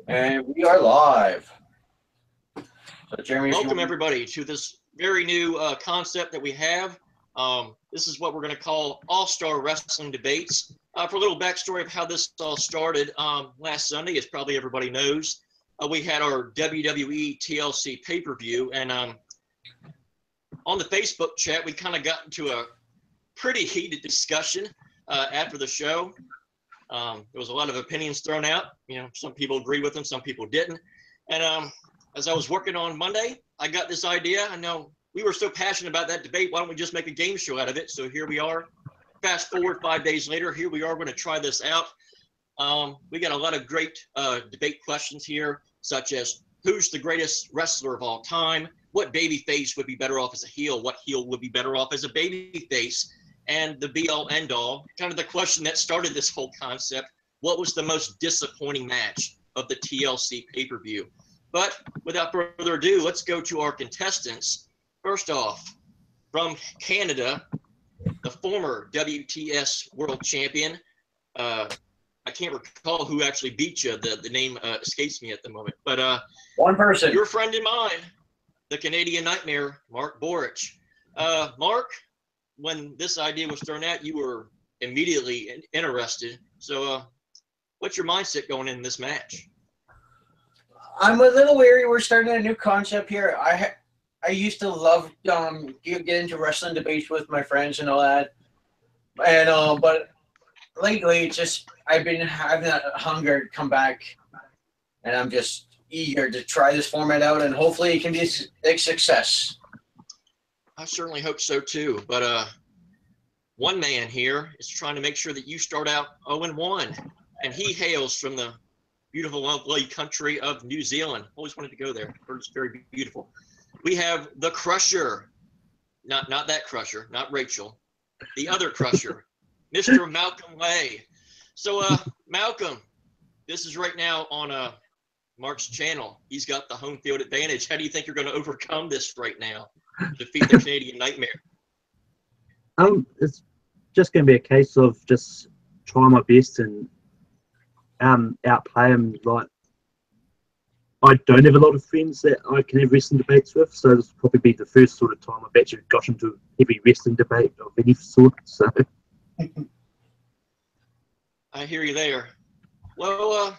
And we are live. So, Jeremy, if you Welcome, want, everybody, to this very new concept that we have. This is what we're going to call All-Star Wrestling Debates. For a little backstory of how this all started, last Sunday, as probably everybody knows, we had our WWE TLC pay-per-view, and on the Facebook chat, we kind of got into a pretty heated discussion after the show. There was a lot of opinions thrown out. You know, some people agreed with them, some people didn't. And as I was working on Monday, I got this idea. I know we were so passionate about that debate. Why don't we just make a game show out of it? So here we are. Fast forward 5 days later, here we are going to try this out. We got a lot of great debate questions here, such as who's the greatest wrestler of all time? What baby face would be better off as a heel? What heel would be better off as a baby face? And the be all end all, kind of the question that started this whole concept, what was the most disappointing match of the TLC pay-per-view? But without further ado, let's go to our contestants. First off, from Canada, the former WTS World Champion. I can't recall who actually beat you. The name escapes me at the moment. But one person. your friend and mine, the Canadian Nightmare, Mark Boric. Mark, when this idea was thrown out, you were immediately interested. So what's your mindset going in this match? I'm a little weary. We're starting a new concept here. I used to love get into wrestling debates with my friends and all that, and but lately it's just I've been having that hunger to come back, and I'm just eager to try this format out, and hopefully it can be a success. I certainly hope so too. But one man here is trying to make sure that you start out 0-1, and he hails from the beautiful, lovely country of New Zealand. Always wanted to go there. It's very beautiful. We have the Crusher, not that Crusher, not Rachel, the other Crusher, Mr. Malcolm Way. So, Malcolm, this is right now on Mark's channel. He's got the home field advantage. How do you think you're going to overcome this right now? Defeat the Canadian Nightmare? It's just going to be a case of just trying my best and outplay him. Like, I don't have a lot of friends that I can have wrestling debates with, so this will probably be the first sort of time I've actually got into a heavy wrestling debate of any sort. So I hear you there. Well,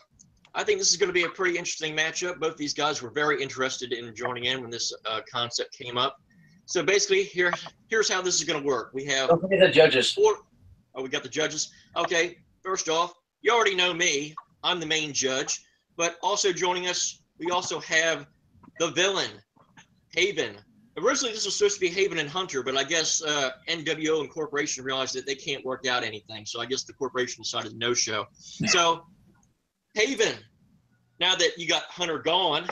I think this is going to be a pretty interesting matchup. Both these guys were very interested in joining in when this concept came up. So basically, here's how this is going to work. We have Don't forget the judges. we got the judges. Okay, first off, you already know me. I'm the main judge. But also joining us, we also have the villain, Haven. Originally, this was supposed to be Haven and Hunter, but I guess NWO and Corporation realized that they can't work out anything. So I guess the corporation decided no show. So, Haven, now that you got Hunter gone,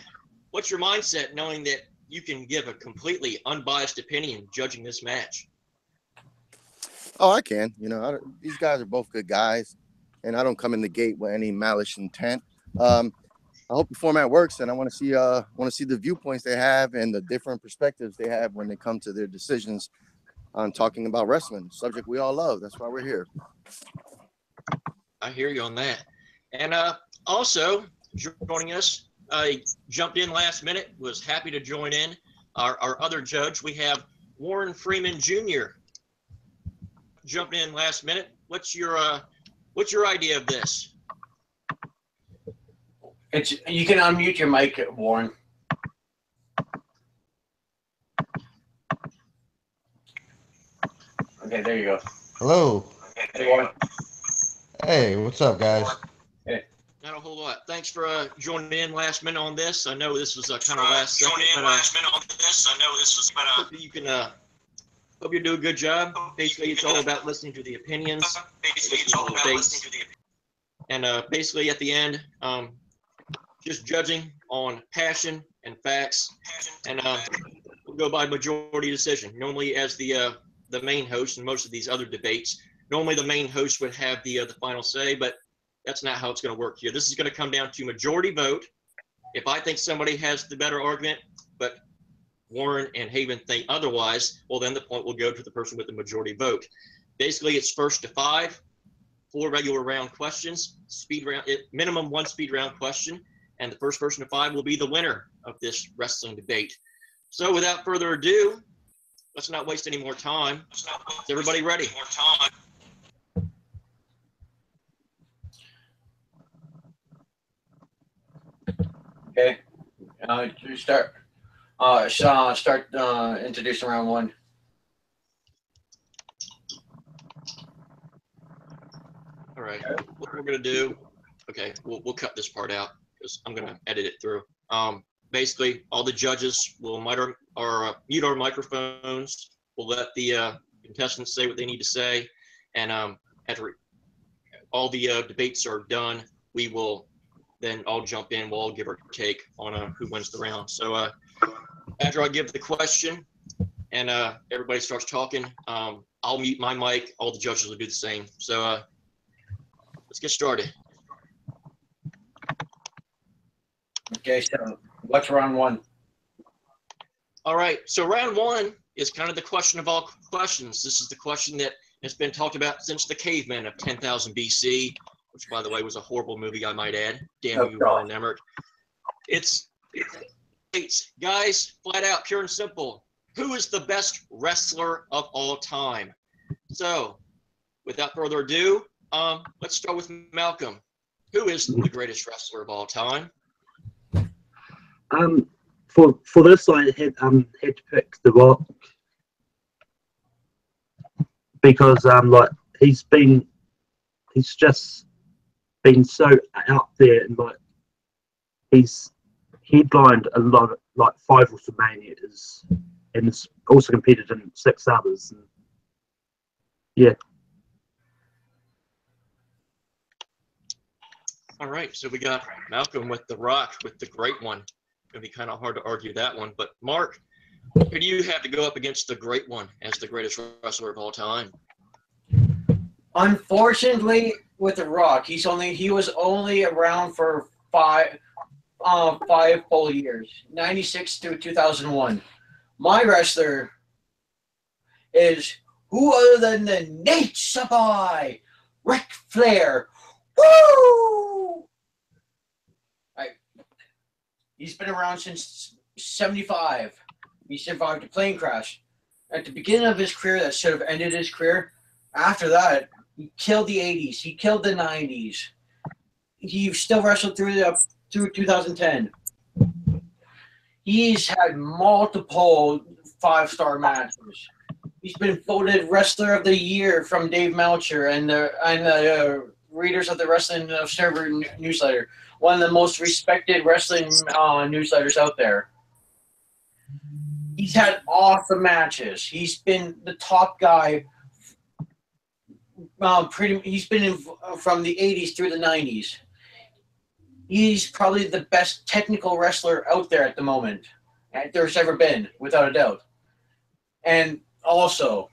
what's your mindset knowing that you can give a completely unbiased opinion judging this match? Oh, I can. You know, these guys are both good guys, and I don't come in the gate with any malice intent. I hope the format works, and I want to see the viewpoints they have and the different perspectives they have when they come to their decisions on talking about wrestling, subject we all love. That's why we're here. I hear you on that. And also joining us, jumped in last minute, was happy to join in. Our other judge, we have Warren Freeman Jr. Jumped in last minute. What's your idea of this? You can unmute your mic, Warren. Okay, there you go. Hello. Hey, Warren. Hey, what's up, guys? Hey. Not a whole lot. Thanks for joining in last minute on this. I know this was kind of last second, but hope you can hope you do a good job. Basically, it's all about listening to the opinions, listening to the debates, and basically at the end, just judging on passion and facts, and we'll go by majority decision. Normally, as the main host in most of these other debates, normally the main host would have the final say, but that's not how it's going to work here. This is going to come down to majority vote. If I think somebody has the better argument, but Warren and Haven think otherwise, well, then the point will go to the person with the majority vote. Basically, it's first to 5, 4 regular round questions, speed round, minimum 1 speed round question, and the first person to 5 will be the winner of this wrestling debate. So without further ado, let's not waste any more time. Is everybody ready? Okay. Start introducing round 1. All right. What we're gonna do? Okay, we'll cut this part out because I'm gonna edit it through. Basically, all the judges will mute our microphones. We'll let the contestants say what they need to say, and after all the debates are done, we will then all jump in. We'll all give our take on who wins the round. So after I give the question and everybody starts talking, I'll mute my mic. All the judges will do the same. So let's get started. Okay, so what's round 1? All right, so round 1 is kind of the question of all questions. This is the question that has been talked about since the cavemen of 10,000 BC, which, by the way, was a horrible movie, I might add. Damn you, Roland Emmerich. It's guys, flat out, pure and simple. Who is the best wrestler of all time? So, without further ado, let's start with Malcolm. Who is the greatest wrestler of all time? For this, I had to pick The Rock because like he's just been so out there, and like he's headlined a lot of like 5 WrestleManias and has also competed in 6 others. And yeah. All right, so we got Malcolm with The Rock, with the great one. It'll be kind of hard to argue that one. But Mark, who do you have to go up against the great one as the greatest wrestler of all time? Unfortunately, with The Rock, he was only around for 5 full years, 96 through 2001. My wrestler is who other than the Nature Boy, Ric Flair. Woo! He's been around since 75. He survived a plane crash. At the beginning of his career, that should have ended his career. After that, he killed the 80s. He killed the 90s. He still wrestled through 2010. He's had multiple 5-star matches. He's been voted Wrestler of the Year from Dave Meltzer and the readers of the Wrestling Observer newsletter. One of the most respected wrestling newsletters out there. He's had awesome matches. He's been the top guy. He's been from the 80s through the 90s. He's probably the best technical wrestler out there at the moment. There's ever been, without a doubt. And also,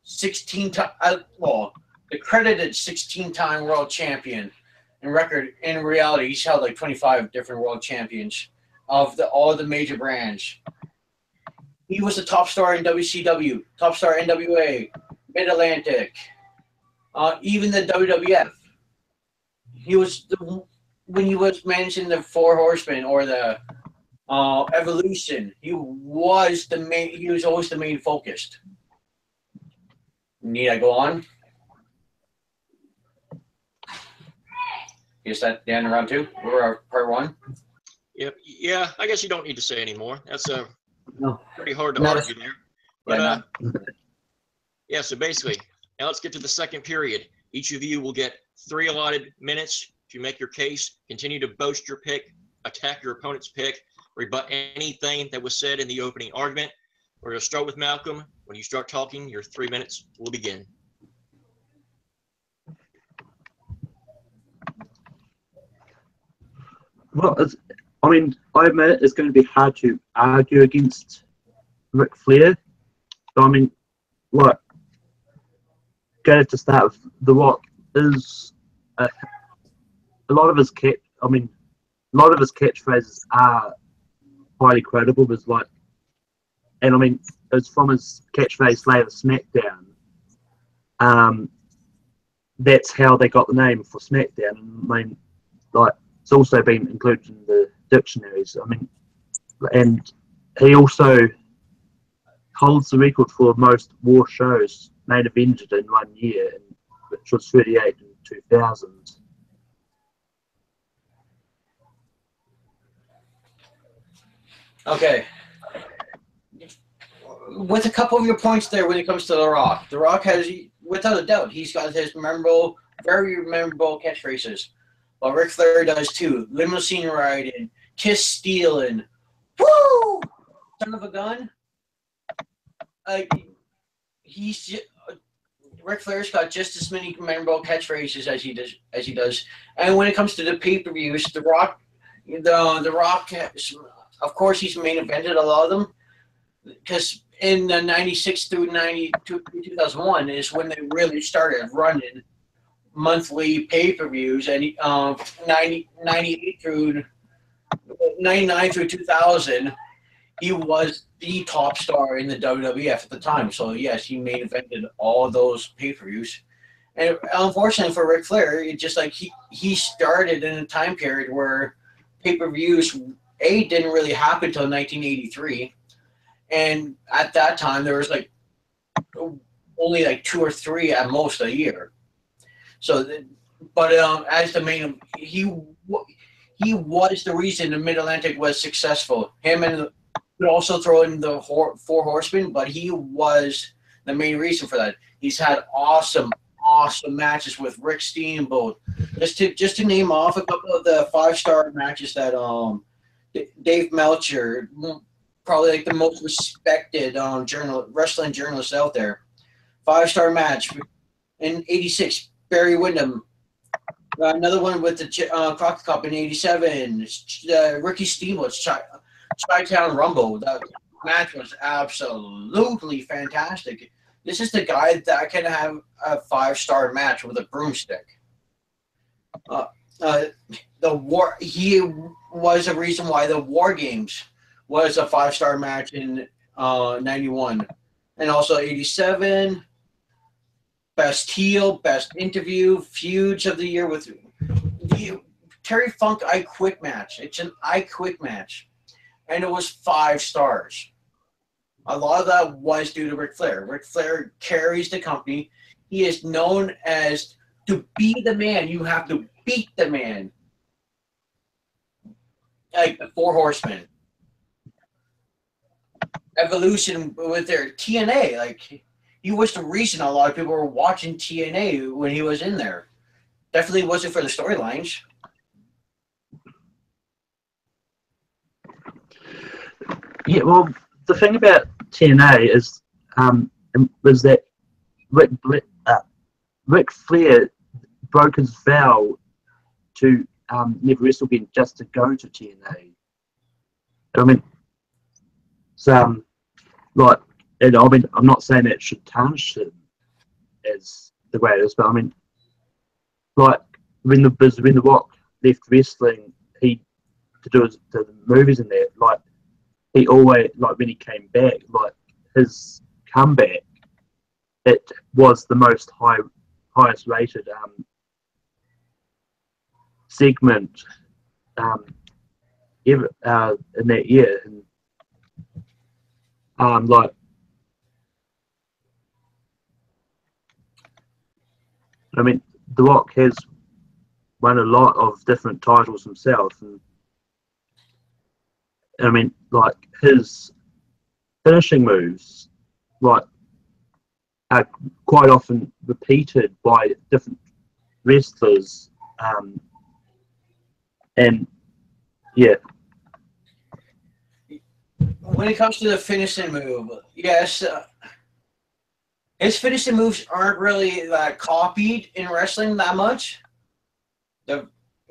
the credited 16-time world champion. In reality, he's held like 25 different world champions of all the major brands. He was a top star in WCW, top star NWA, Mid-Atlantic, even the WWF. When he was managing the 4 Horsemen or the Evolution, he was always the main focus. Need I go on? Is that the end of round 2? We're part 1? Yep. Yeah, I guess you don't need to say anymore. That's No. pretty hard to argue there. But yeah, so basically, now let's get to the second period. Each of you will get 3 allotted minutes to make your case, continue to boast your pick, attack your opponent's pick, rebut anything that was said in the opening argument. We're going to start with Malcolm. When you start talking, your 3 minutes will begin. Well, I admit it's going to be hard to argue against Ric Flair. But I mean, like, to start with, The Rock is a lot of his catchphrases are highly credible. There's like, and I mean, it's from his catchphrase "Slay of SmackDown." That's how they got the name for SmackDown. I mean, like, it's also been included in the dictionaries. I mean, and he also holds the record for most war shows main evented in 1 year, which was 38 in 2000. Okay. With a couple of your points there when it comes to The Rock. The Rock has, without a doubt, he's got his memorable, very memorable catchphrases. Well, Ric Flair does too. Limousine riding, kiss stealing, woo, son of a gun. Ric Flair's got just as many memorable catchphrases as he does. And when it comes to the pay-per-views, The Rock, of course, he's main evented a lot of them because in the 96 through 92, 2001 is when they really started running monthly pay-per-views, and 98 through 99 through 2000, he was the top star in the WWF at the time. So yes, he main evented all those pay-per-views. And unfortunately for Ric Flair, it's just like he started in a time period where pay-per-views didn't really happen until 1983. And at that time, there was like only like 2 or 3 at most a year. So, but as the main, he was the reason the Mid Atlantic was successful. Him and could also throw in the Four Horsemen, but he was the main reason for that. He's had awesome matches with Rick Steamboat. Just to name off a couple of the 5-star matches that Dave Meltzer, probably like the most respected wrestling journalist out there. 5-star match in '86, Barry Windham. Another one with the Crockett Cup in '87, Ricky Steamboat's Chi-Town Rumble. That match was absolutely fantastic. This is the guy that can have a 5-star match with a broomstick. He was a reason why the War Games was a 5-star match in '91, and also '87. Best heel, best interview, feuds of the year with the Terry Funk I Quit match. It's an I Quit match, and it was 5 stars. A lot of that was due to Ric Flair. Ric Flair carries the company. He is known as, to be the man, you have to beat the man. Like the Four Horsemen. Evolution with their TNA, like he was the reason a lot of people were watching TNA when he was in there. Definitely wasn't for the storylines. Yeah, well, the thing about TNA is was that Ric Flair broke his vow to never wrestle again, just to go to TNA. I mean, so like, and I mean, I'm not saying that should tarnish him as the greatest, but I mean, like when the Rock left wrestling, to do the movies in there, like he always, like when he came back, like his comeback, it was the most highest rated segment ever in that year, and like. I mean, The Rock has won a lot of different titles himself, and I mean, like his finishing moves, like, are quite often repeated by different wrestlers, and yeah. When it comes to the finishing move, yes. His finishing moves aren't really copied in wrestling that much.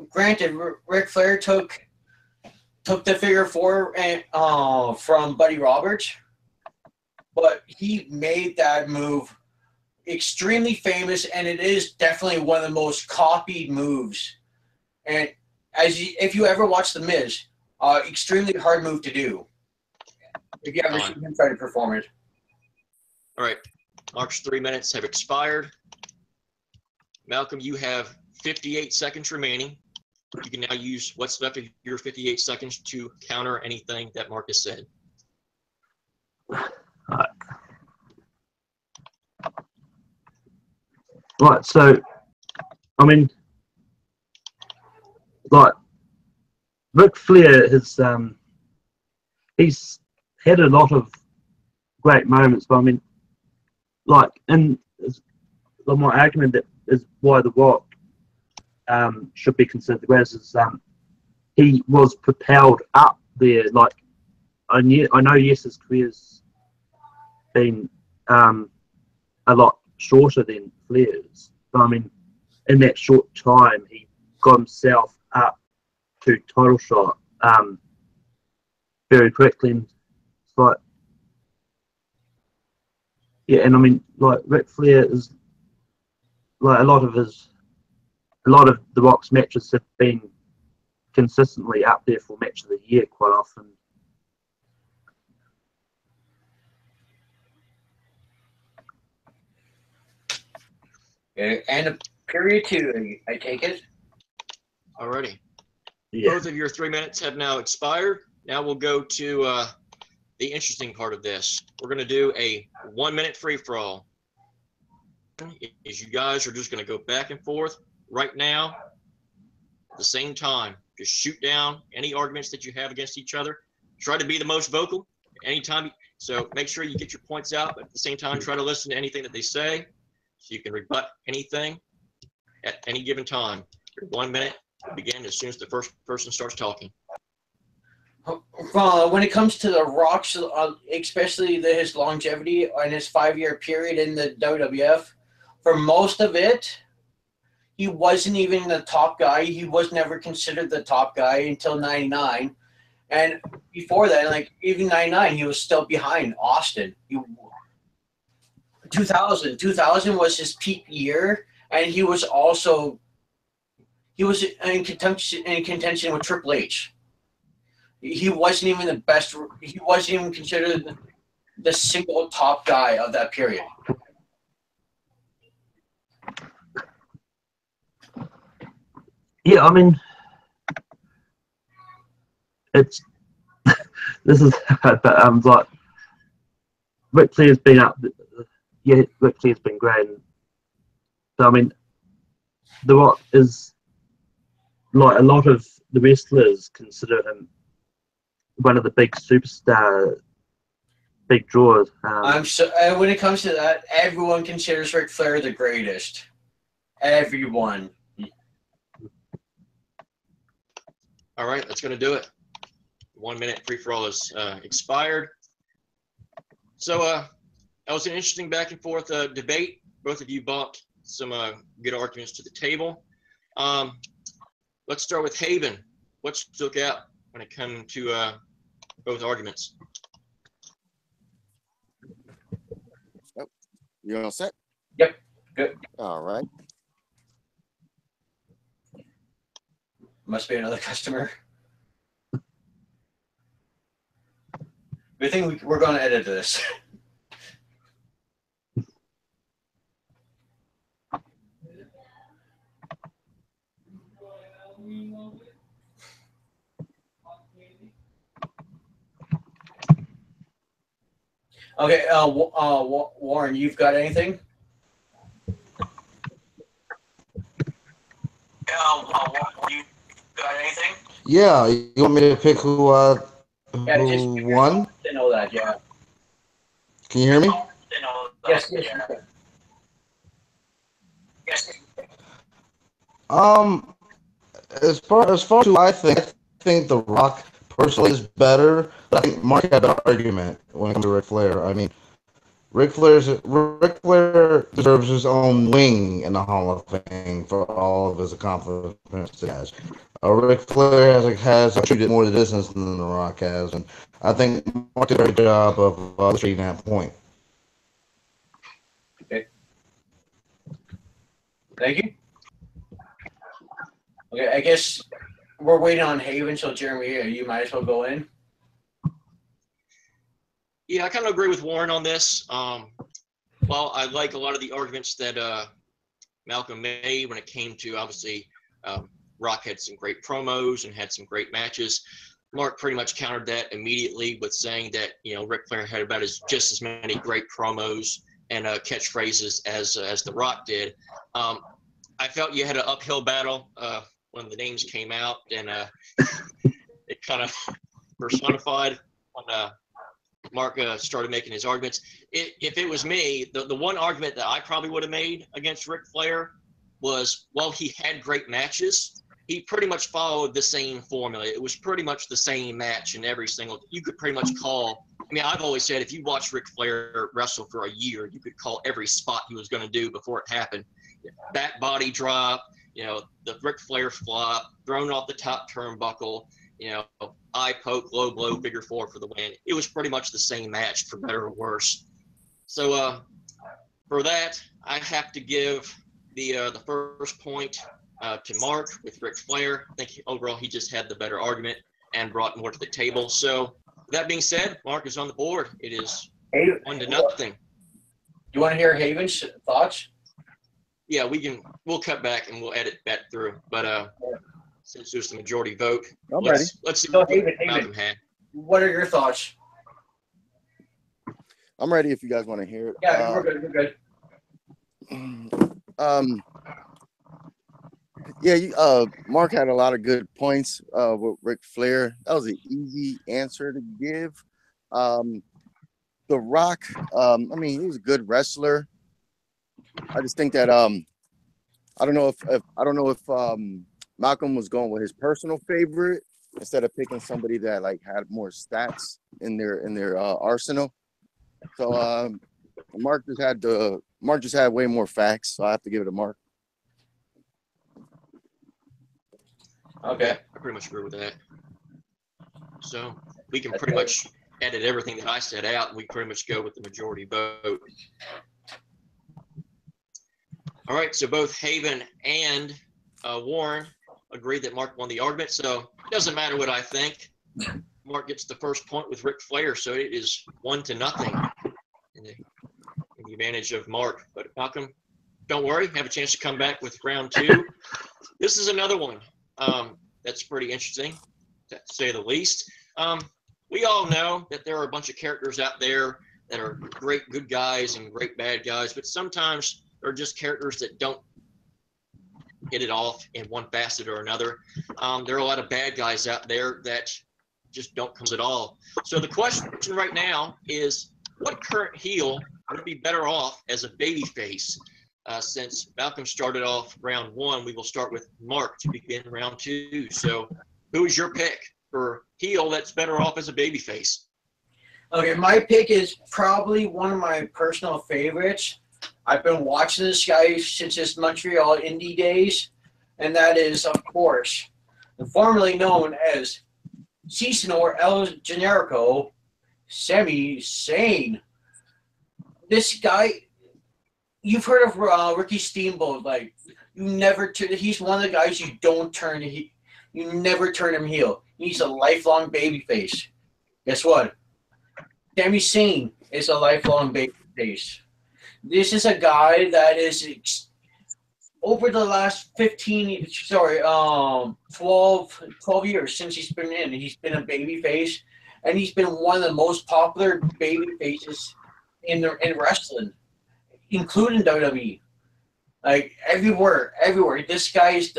Granted, Ric Flair took the figure 4 from Buddy Roberts, but he made that move extremely famous, and it is definitely one of the most copied moves. And if you ever watch The Miz, extremely hard move to do. If you ever seen him try to perform it. All right. Mark's 3 minutes have expired. Malcolm, you have 58 seconds remaining. you can now use what's left of your 58 seconds to counter anything that Marcus said. Right, so, I mean, like, Ric Flair has, he's had a lot of great moments, but I mean, like, in my argument that is why The Rock should be considered the greatest is he was propelled up there. Like, I know, yes, his career's been a lot shorter than Flair's, but I mean, in that short time, he got himself up to title shot very quickly. And it's like, yeah, and I mean, like, Ric Flair is like a lot of The Rock's matches have been consistently up there for match of the year quite often. Okay, and a period 2, I take it. Alrighty. Yeah. Both of your 3 minutes have now expired. Now we'll go to the interesting part of this. We're going to do a 1 minute free for all. Is you guys are just going to go back and forth right now at the same time. Just shoot down any arguments that you have against each other. Try to be the most vocal anytime. So make sure you get your points out, but at the same time, try to listen to anything that they say so you can rebut anything at any given time. Your 1 minute will begin as soon as the first person starts talking. When it comes to The Rock's, especially his longevity and his 5-year period in the WWF, for most of it, he wasn't even the top guy. He was never considered the top guy until 99. And before that, like even 99, he was still behind Austin. 2000 was his peak year, and he was in contention with Triple H. He wasn't even the best. He wasn't even considered the single top guy of that period. Yeah, I mean, it's this is but like Ric Flair's been up. Yeah, Ric Flair's been great. So I mean, The Rock is like a lot of the wrestlers consider him one of the big superstar, big draws. When it comes to that, everyone considers Ric Flair the greatest. Everyone. All right, that's going to do it. 1 minute free for all is expired. So that was an interesting back and forth debate. Both of you brought some good arguments to the table. Let's start with Haven. What stuck out when it comes to both arguments? Oh, you all set? Yep. Good. All right. Must be another customer. Good thing we're going to edit this. Okay, Warren, you've got anything? You got anything? Yeah, you want me to pick who won? They know that, yeah. Can you hear me? Yes. As far as who I think The Rock personally is better. But I think Mark had an argument when it comes to Ric Flair. I mean, Ric Flair deserves his own wing in the Hall of Fame for all of his accomplishments he has. Ric Flair has achieved more distance than The Rock has, and I think Mark did a great job of illustrating that point. Okay. Thank you. Okay, I guess we're waiting on Haven, so Jeremy, you might as well go in. Yeah, I kind of agree with Warren on this. While I like a lot of the arguments that Malcolm made when it came to obviously Rock had some great promos and had some great matches. Mark pretty much countered that immediately with saying that, you know, Ric Flair had about just as many great promos and catchphrases as The Rock did. I felt you had an uphill battle when the names came out, and it kind of personified when Mark started making his arguments. If it was me, the one argument that I probably would have made against Ric Flair was, while he had great matches, he pretty much followed the same formula. It was pretty much the same match in every single. You could pretty much call. I mean, I've always said if you watch Ric Flair wrestle for a year, you could call every spot he was going to do before it happened. Back body drop, you know, the Ric Flair flop, thrown off the top turnbuckle, you know, eye poke, low blow, figure four for the win. It was pretty much the same match, for better or worse. So for that, I have to give the first point to Mark with Ric Flair. I think overall he just had the better argument and brought more to the table. So that being said, Mark is on the board. It is 1-0. Do you want to hear Haven's thoughts? Yeah, we'll cut back and we'll edit that through. But since there's the majority vote, let's see what Malcolm had. What are your thoughts? I'm ready if you guys want to hear it. Yeah, we're good. Yeah, Mark had a lot of good points with Ric Flair. That was an easy answer to give. The Rock, I mean, he was a good wrestler. I just think that I don't know if Malcolm was going with his personal favorite instead of picking somebody that like had more stats in their arsenal. So Mark just had way more facts, so I have to give it to Mark. Okay, I pretty much agree with that. So we can pretty much edit everything that I said out, and we pretty much go with the majority vote. All right, so both Haven and Warren agreed that Mark won the argument, so it doesn't matter what I think. Mark gets the first point with Ric Flair, so it is 1-0 in the advantage of Mark. But Malcolm, don't worry, have a chance to come back with round 2. This is another one that's pretty interesting, to say the least. We all know that there are a bunch of characters out there that are great good guys and great bad guys, but sometimes they're just characters that don't hit it off in one facet or another. There are a lot of bad guys out there that just don't come at all. So the question right now is, what current heel would be better off as a babyface? Since Malcolm started off round 1, we will start with Mark to begin round 2. So who is your pick for heel that's better off as a babyface? Okay, my pick is probably one of my personal favorites. I've been watching this guy since his Montreal indie days, and that is, of course, formerly known as Cesaro El Generico, Sami Zayn. This guy, you've heard of Ricky Steamboat. Like, he's one of the guys you never turn him heel. He's a lifelong babyface. Guess what? Sami Zayn is a lifelong babyface. This is a guy that is over the last 12 years since he's been in. He's been a babyface, and he's been one of the most popular babyfaces in wrestling, including WWE. Like everywhere. This guy is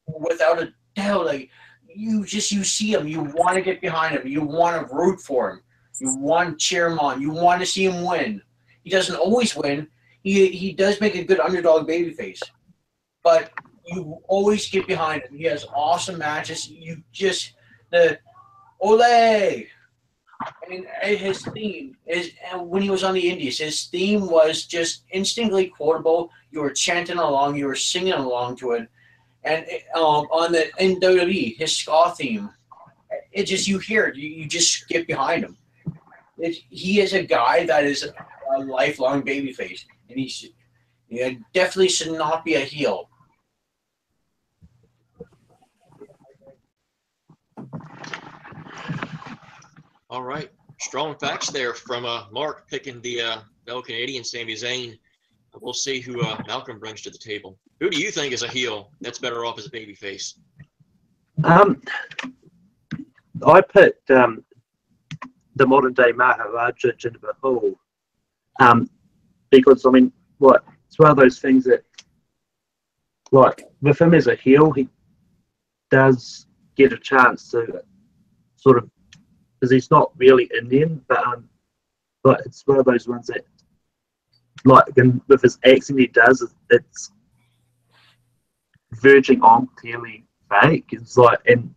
without a doubt. Like you see him, you want to get behind him, you want to root for him, you want to cheer him on, you want to see him win. He doesn't always win. He does make a good underdog babyface, but you always get behind him. He has awesome matches. You just Ole. And his theme is, when he was on the Indies, his theme was just instinctively quotable. You were chanting along, you were singing along to it. And in WWE, his ska theme, it just, you hear it, you just get behind him. He is a guy that is a lifelong babyface, and he definitely should not be a heel. All right. Strong facts there from Mark picking the fellow Canadian Sami Zayn. We'll see who Malcolm brings to the table. Who do you think is a heel that's better off as a babyface? I picked the modern day Maharaja Jinder Mahal, because I mean, like, it's one of those things that, like, with him as a heel, he does get a chance to sort of, because he's not really Indian, but it's one of those ones that, like, with his accent he does, it's verging on clearly fake. It's like, and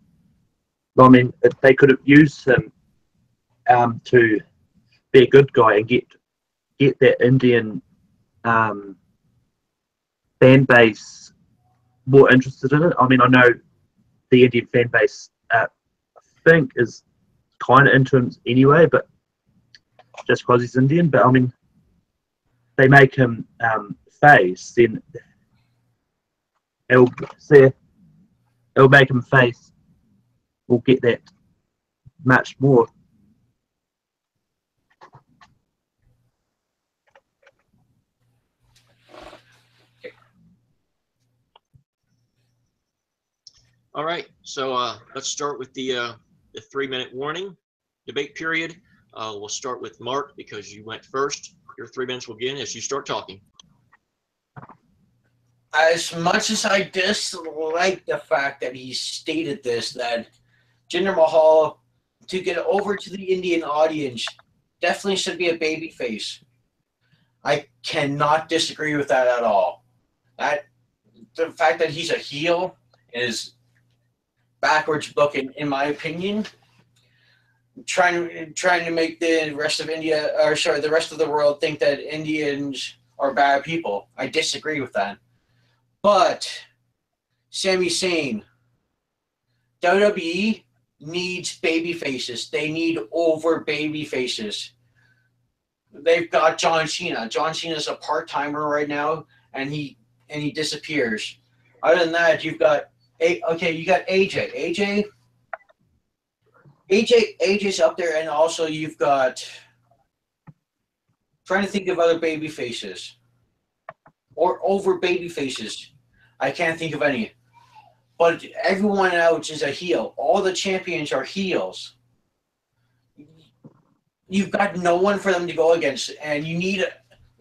I mean, they could have used him to be a good guy and get that Indian fan base more interested in it. I mean, I know the Indian fan base, I think, is kind of into him anyway, but just because he's Indian. But I mean, they make him face, then it'll make him face. We'll get that much more. All right, so let's start with the 3-minute warning debate period. We'll start with Mark because you went first. Your 3 minutes will begin as you start talking. As much as I dislike the fact that he stated this, that Jinder Mahal, to get over to the Indian audience, definitely should be a babyface. I cannot disagree with that at all. The fact that he's a heel is backwards looking, in my opinion. Trying to make the rest of India, or sorry, the rest of the world think that Indians are bad people. I disagree with that. But Sami Zayn, WWE needs baby faces. They need over baby faces. They've got John Cena. John Cena's a part-timer right now, and he disappears. Other than that, you've got you got AJ. AJ's up there, and also you've got, trying to think of other baby faces or over baby faces. I can't think of any. But everyone else is a heel. All the champions are heels. You've got no one for them to go against, and you need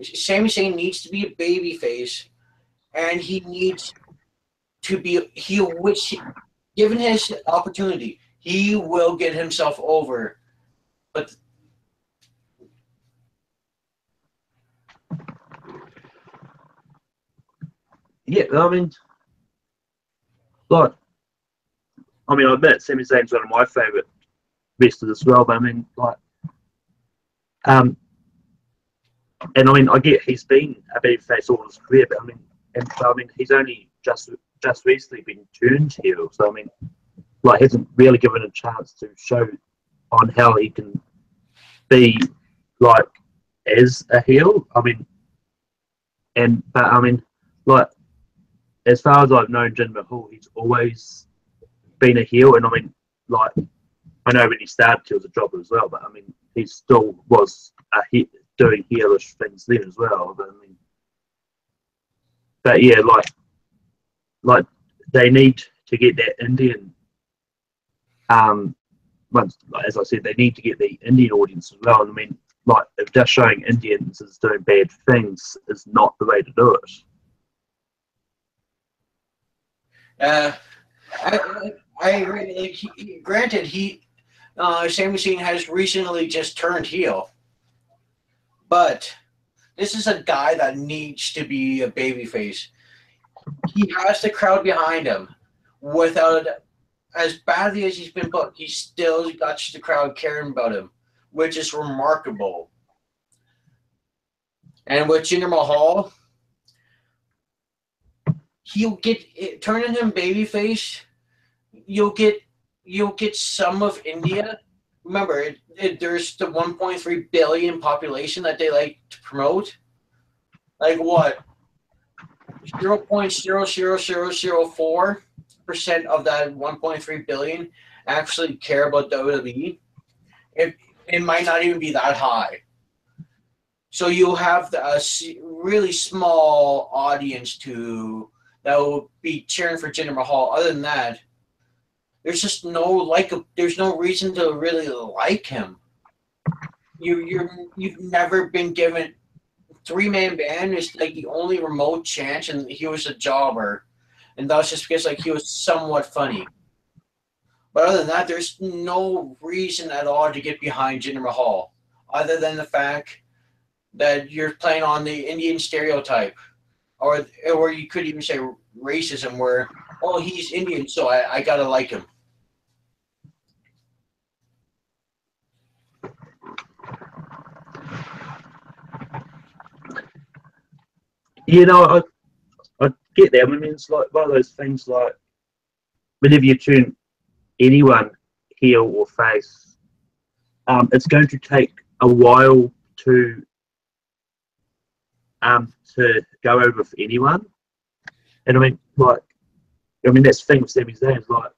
Sami Zayn needs to be a baby face, and he needs to be a heel, which, given his opportunity, he will get himself over. But yeah, I mean, like, I admit Sami Zayn's one of my favourite wrestlers as well, but I mean, like, and I mean, I get he's been a babyface all his career, but I mean, he's only just recently been turned heel, so I mean, like, hasn't really given a chance to show on how he can be, like, as a heel. I mean, but I mean, like, as far as I've known Jinder Mahal, he's always been a heel, and I mean, like, I know when he started he was a jobber as well, but I mean, he still was doing heelish things then as well. But I mean, but yeah, like they need to get that Indian. As I said, they need to get the Indian audience as well. And I mean, like, if just showing Indians as doing bad things is not the way to do it. I agree. Granted, Sami Zayn has recently just turned heel, but this is a guy that needs to be a babyface. He has the crowd behind him. Without, as badly as he's been booked, he still got the crowd caring about him, which is remarkable. And with Jinder Mahal, he'll get, turning him babyface. You'll get some of India. Remember, there's the 1.3 billion population that they like to promote. Like what? 0.00004% of that 1.3 billion actually care about WWE. It might not even be that high. So you'll have a really small audience to that will be cheering for Jinder Mahal. Other than that, there's just there's no reason to really like him. You've never been given 3-man band is like the only remote chance, and he was a jobber, and that was just because like he was somewhat funny. But other than that, there's no reason at all to get behind Jinder Mahal, other than the fact that you're playing on the Indian stereotype, or you could even say racism, where oh he's Indian, so I gotta like him. You know, I get that. I mean, it's like one of those things like whenever you turn anyone heel or face, it's going to take a while to go over for anyone. And I mean, that's the thing with Sami Zayn is like,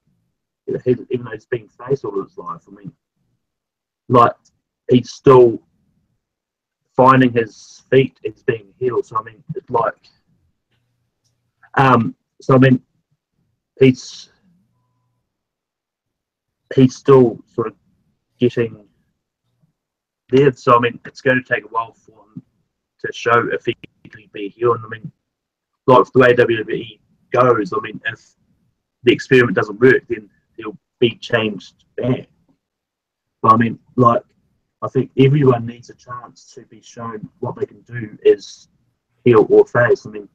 even though he's been face all his life, I mean, like he's still finding his feet as being heel. So I mean, it's like, so I mean, he's still sort of getting there. So I mean, it's going to take a while for him to show if he can be heel. And I mean, like the way WWE goes, I mean, if the experiment doesn't work, then he'll be changed back. But I mean, like, I think everyone needs a chance to be shown what they can do as heel or face. I mean,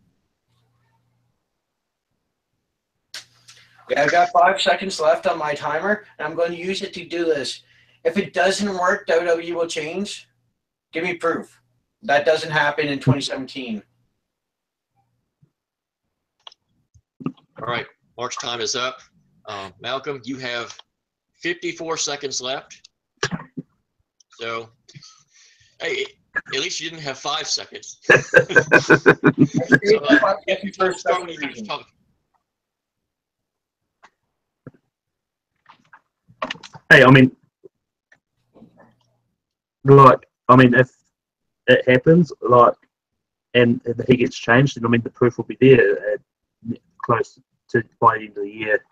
yeah, I've got 5 seconds left on my timer, and I'm going to use it to do this. If it doesn't work, WWE will change. Give me proof. That doesn't happen in 2017. All right, Mark's time is up. Malcolm, you have 54 seconds left. So, hey, at least you didn't have 5 seconds. Hey, I mean, like, I mean, if it happens, like, and he gets changed, then I mean, the proof will be there close to by the end of the year.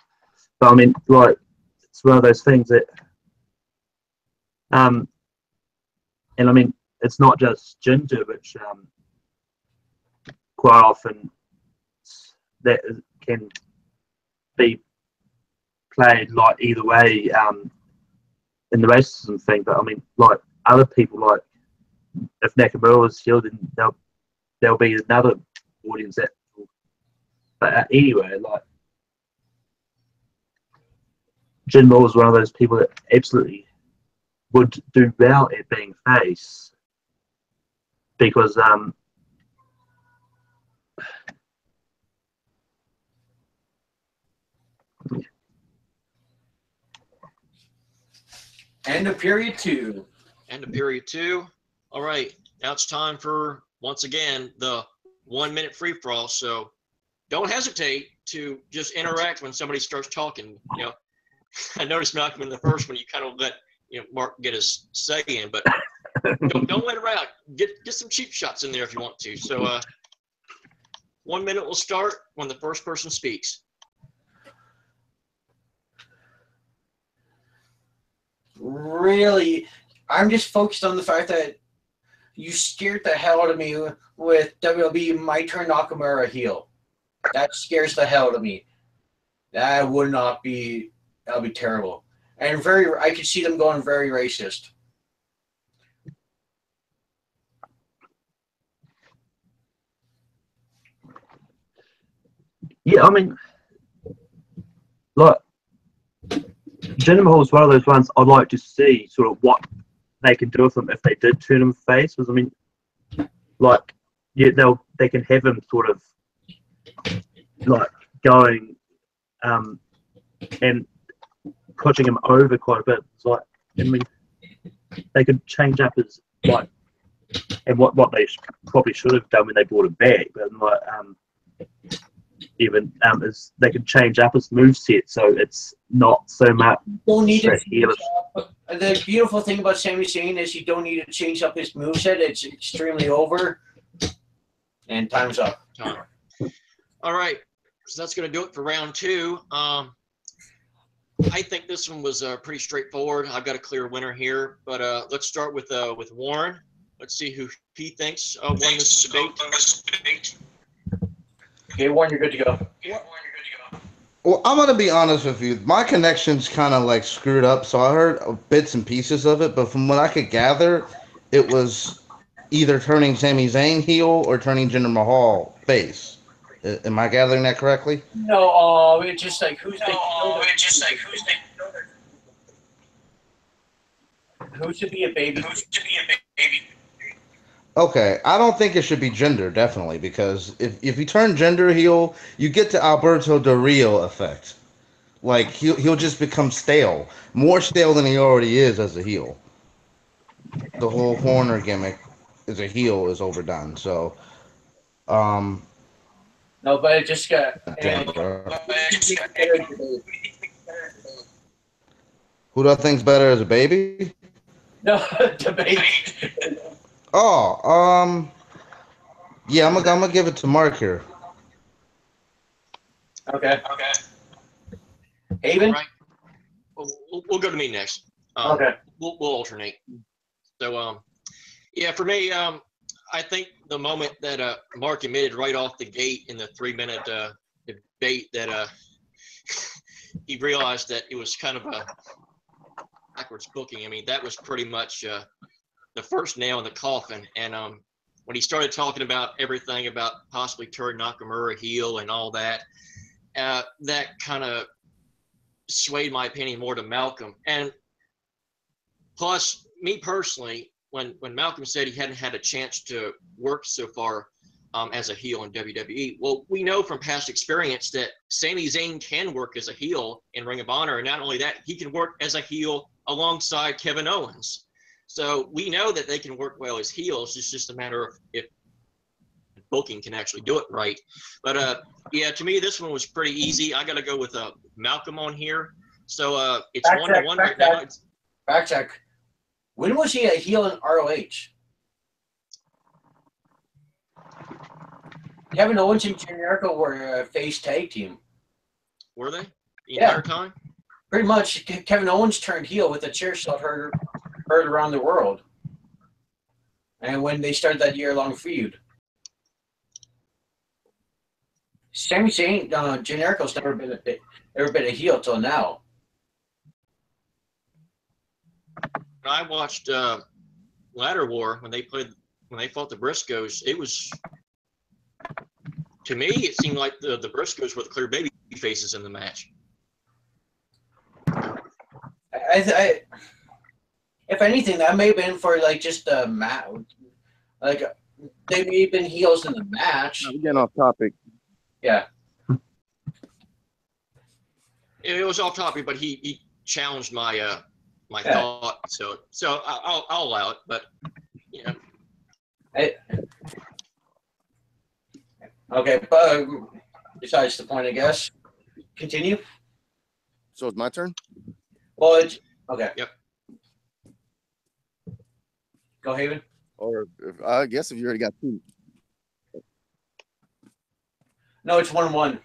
But I mean, like, it's one of those things that, and I mean, it's not just Ginger, which quite often that can be played like either way in the racism thing. But I mean, like other people, like if Nakamura was healed, then there'll be another audience that. But anyway, like Jin Moore was one of those people that absolutely would do well at being face because End of period 2. End of period 2. All right, now it's time for once again the 1 minute free for all. So don't hesitate to just interact when somebody starts talking. You know, I noticed Malcolm in the first one, you kind of let Mark get his say in, but don't let it out. Get some cheap shots in there if you want to. So 1 minute will start when the first person speaks. Really, I'm just focused on the fact that you scared the hell out of me with WWE might turn Nakamura heel. That scares the hell out of me. That would not be. That would be terrible. And I could see them going very racist. yeah, I mean, like Jinder Mahal is one of those ones I'd like to see sort of what they can do with him if they did turn him face. Because I mean, like, yeah, they can have him sort of like going and pushing him over quite a bit. It's like, I mean, they could change up his like, and what they probably should have done when they brought him back, but like even is they can change up his moveset so it's not so much. Don't need to change up. The beautiful thing about Sami Zayn is you don't need to change up his moveset. It's extremely over. And time's up. Time. All right. So that's going to do it for round 2. I think this one was pretty straightforward. I've got a clear winner here, but let's start with Warren. Let's see who he thinks won this debate. Okay, Warren, you're good to go. Well, I'm gonna be honest with you. My connection's kind of like screwed up, so I heard bits and pieces of it. But from what I could gather, it was either turning Sami Zayn heel or turning Jinder Mahal face. Am I gathering that correctly? No, it's just like who should be a baby? Okay, I don't think it should be Jinder, definitely, because if you turn Jinder heel, you get the Alberto Del Rio effect. Like he'll just become stale, more stale than he already is as a heel. The whole Horner gimmick as a heel is overdone. So, um, No, but it just got. Jinder. Who do I think's better as a baby? No debate. Oh, yeah, I'm gonna give it to Mark here. Okay. Haven. All right. We'll go to me next. Okay. We'll alternate. So, yeah, for me, I think the moment that Mark admitted right off the gate in the 3-minute debate that he realized that it was kind of a backwards booking. I mean, that was pretty much the first nail in the coffin. And when he started talking about everything about possibly turning Nakamura heel and all that, that kind of swayed my opinion more to Malcolm. And plus, me personally, when Malcolm said he hadn't had a chance to work so far as a heel in WWE, well, we know from past experience that Sami Zayn can work as a heel in Ring of Honor, and not only that, he can work as a heel alongside Kevin Owens. So we know that they can work well as heels. It's just a matter of if booking can actually do it right. But yeah, to me, this one was pretty easy. I got to go with Malcolm on here. So it's 1-1 right now. Back check. When was he a heel in ROH? Kevin Owens and Jericho were a face tag team. Were they? The entire time? Pretty much. Kevin Owens turned heel with a chair shot heard around the world. And when they started that year-long feud. Sami Zayn, Jericho's never been a heel till now. When I watched Ladder War when they fought the Briscoes, it was, to me, it seemed like the Briscoes were the clear baby faces in the match. If anything, that may have been for like just a match. Like they may have been heels in the match. We're getting off topic. Yeah. It was off topic, but he challenged my my thought, so I'll allow it. But yeah. Okay, but besides the point, I guess. Continue. So it's my turn? Well, it's okay. Yep. Go, Haven. Or I guess if you already got 2. No, it's 1-1.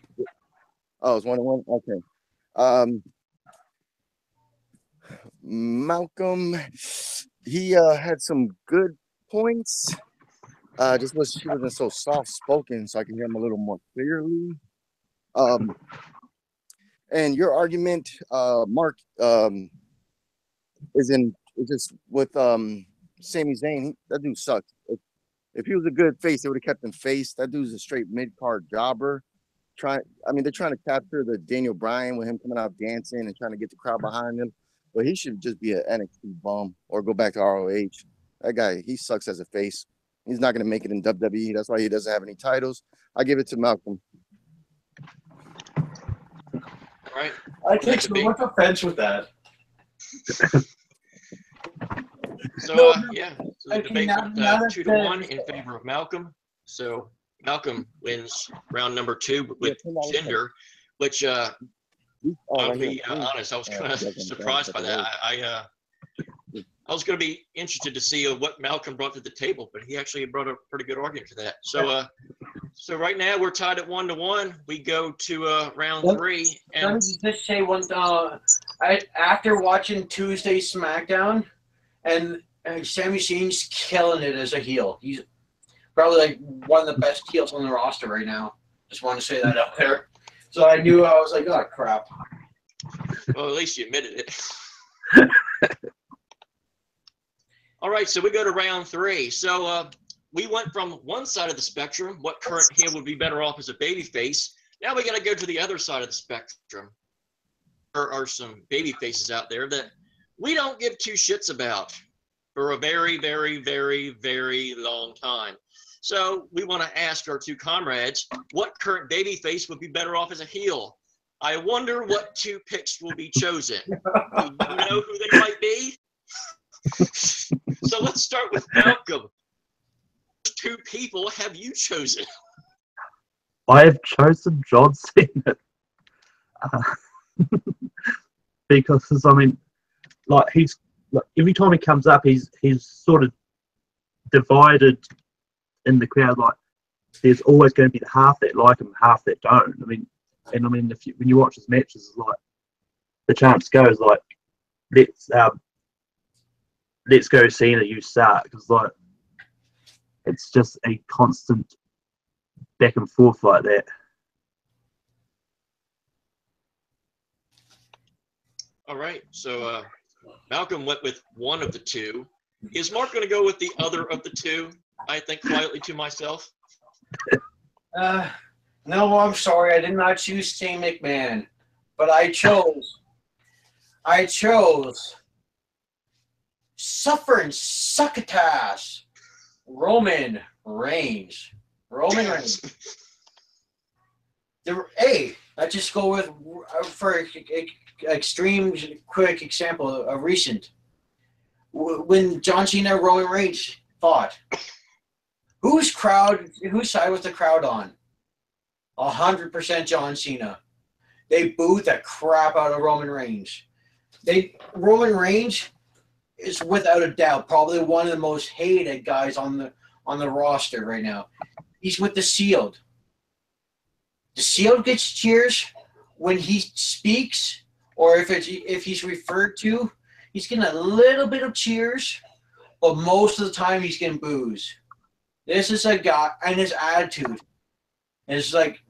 Oh, it's 1-1? Okay. Malcolm, he had some good points. Just she wasn't so soft spoken, so I can hear him a little more clearly. And your argument, Mark, is just with Sami Zayn. That dude sucks. If he was a good face, they would have kept him face. That dude's a straight mid-card jobber. They're trying to capture the Daniel Bryan with him coming out dancing and trying to get the crowd behind him. But he should just be an NXT bum or go back to ROH. That guy, he sucks as a face. He's not going to make it in WWE. That's why he doesn't have any titles. I give it to Malcolm. All right. I take so much offense with that. So yeah, so the debate went 2-1 in favor of Malcolm. So Malcolm wins round number 2 with Jinder, which I'll be honest, I was kind of surprised by that. I was going to be interested to see what Malcolm brought to the table, but he actually brought a pretty good argument for that. So, so right now we're tied at 1-1. We go to round 3. Let me just say one. After watching Tuesday SmackDown, and Sami Zayn's killing it as a heel. He's probably like one of the best heels on the roster right now. Just want to say that out there. So I knew, I was like, oh crap. Well, at least you admitted it. All right, so we go to round 3. So we went from one side of the spectrum, what current heel would be better off as a babyface. Now we got to go to the other side of the spectrum. There are some baby faces out there that we don't give two shits about for a very, very, very, very long time. So we want to ask our two comrades, what current baby face would be better off as a heel? I wonder what 2 picks will be chosen. Do you know who they might be? So let's start with Malcolm. 2 people have you chosen? I have chosen John Cena. Because I mean, like every time he comes up, he's sort of divided in the crowd. Like there's always going to be half that like him, half that don't. I mean, when you watch his matches, like the chance goes like let's go Cena, you start, because like it's just a constant back and forth like that. All right, so Malcolm went with one of the 2. Is Mark going to go with the other of the 2? I think quietly to myself. No, I'm sorry. I did not choose Shane McMahon, but I chose suffering succotash Roman Reigns. Hey, let's just go with for extreme quick example, a recent when John Cena and Roman Reigns fought. Whose side was the crowd on? 100% John Cena. They booed the crap out of Roman Reigns. Roman Reigns is without a doubt probably one of the most hated guys on the roster right now. He's with the Shield. The Shield gets cheers when he speaks, or if he's referred to, he's getting a little bit of cheers, but most of the time he's getting boos. This is a guy, and his attitude is like,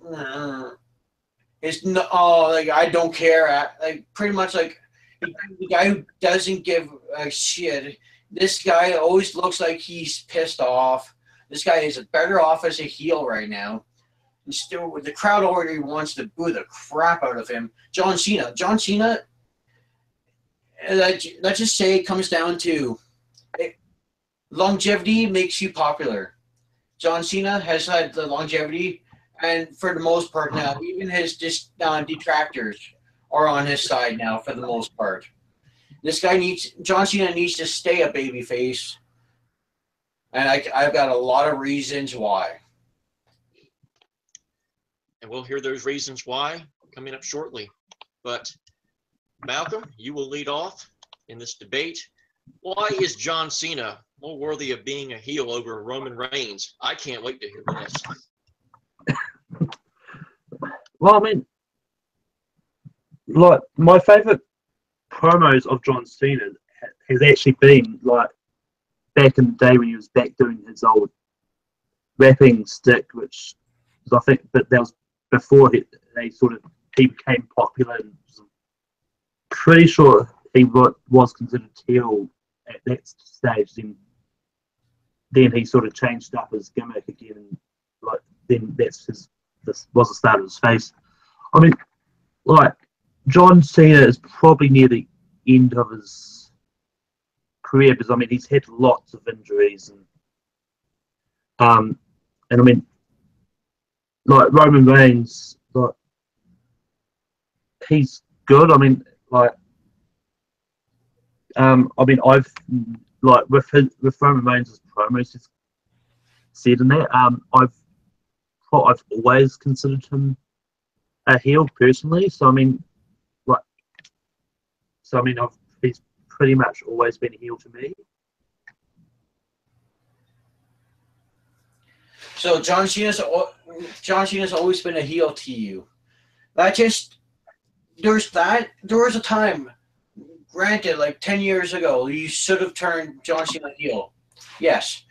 it's no, like I don't care. Like pretty much like the guy who doesn't give a shit. This guy always looks like he's pissed off. This guy is better off as a heel right now. And still, the crowd already wants to boo the crap out of him. John Cena, let's just say it comes down to longevity makes you popular. John Cena has had the longevity, and for the most part now, even his detractors are on his side now for the most part. John Cena needs to stay a babyface, and I've got a lot of reasons why. And we'll hear those reasons why coming up shortly. But Malcolm, you will lead off in this debate. Why is John Cena more worthy of being a heel over Roman Reigns? I can't wait to hear this. Well, I mean, like my favorite promos of John Cena has actually been like back in the day when he was back doing his old rapping stick, which was, I think, but that was before he became popular. And pretty sure he was considered heel at that stage. Then he sort of changed up his gimmick again, and like then this was the start of his face. I mean, like John Cena is probably near the end of his career because I mean he's had lots of injuries and I mean like Roman Reigns, like he's good. I mean like I mean I've like with Roman Reigns' promos he's said in that I've always considered him a heel personally. So I mean, like, he's pretty much always been a heel to me. So John Cena's always been a heel to you. That just there was a time, granted, like 10 years ago, you should have turned John Cena heel. Yes.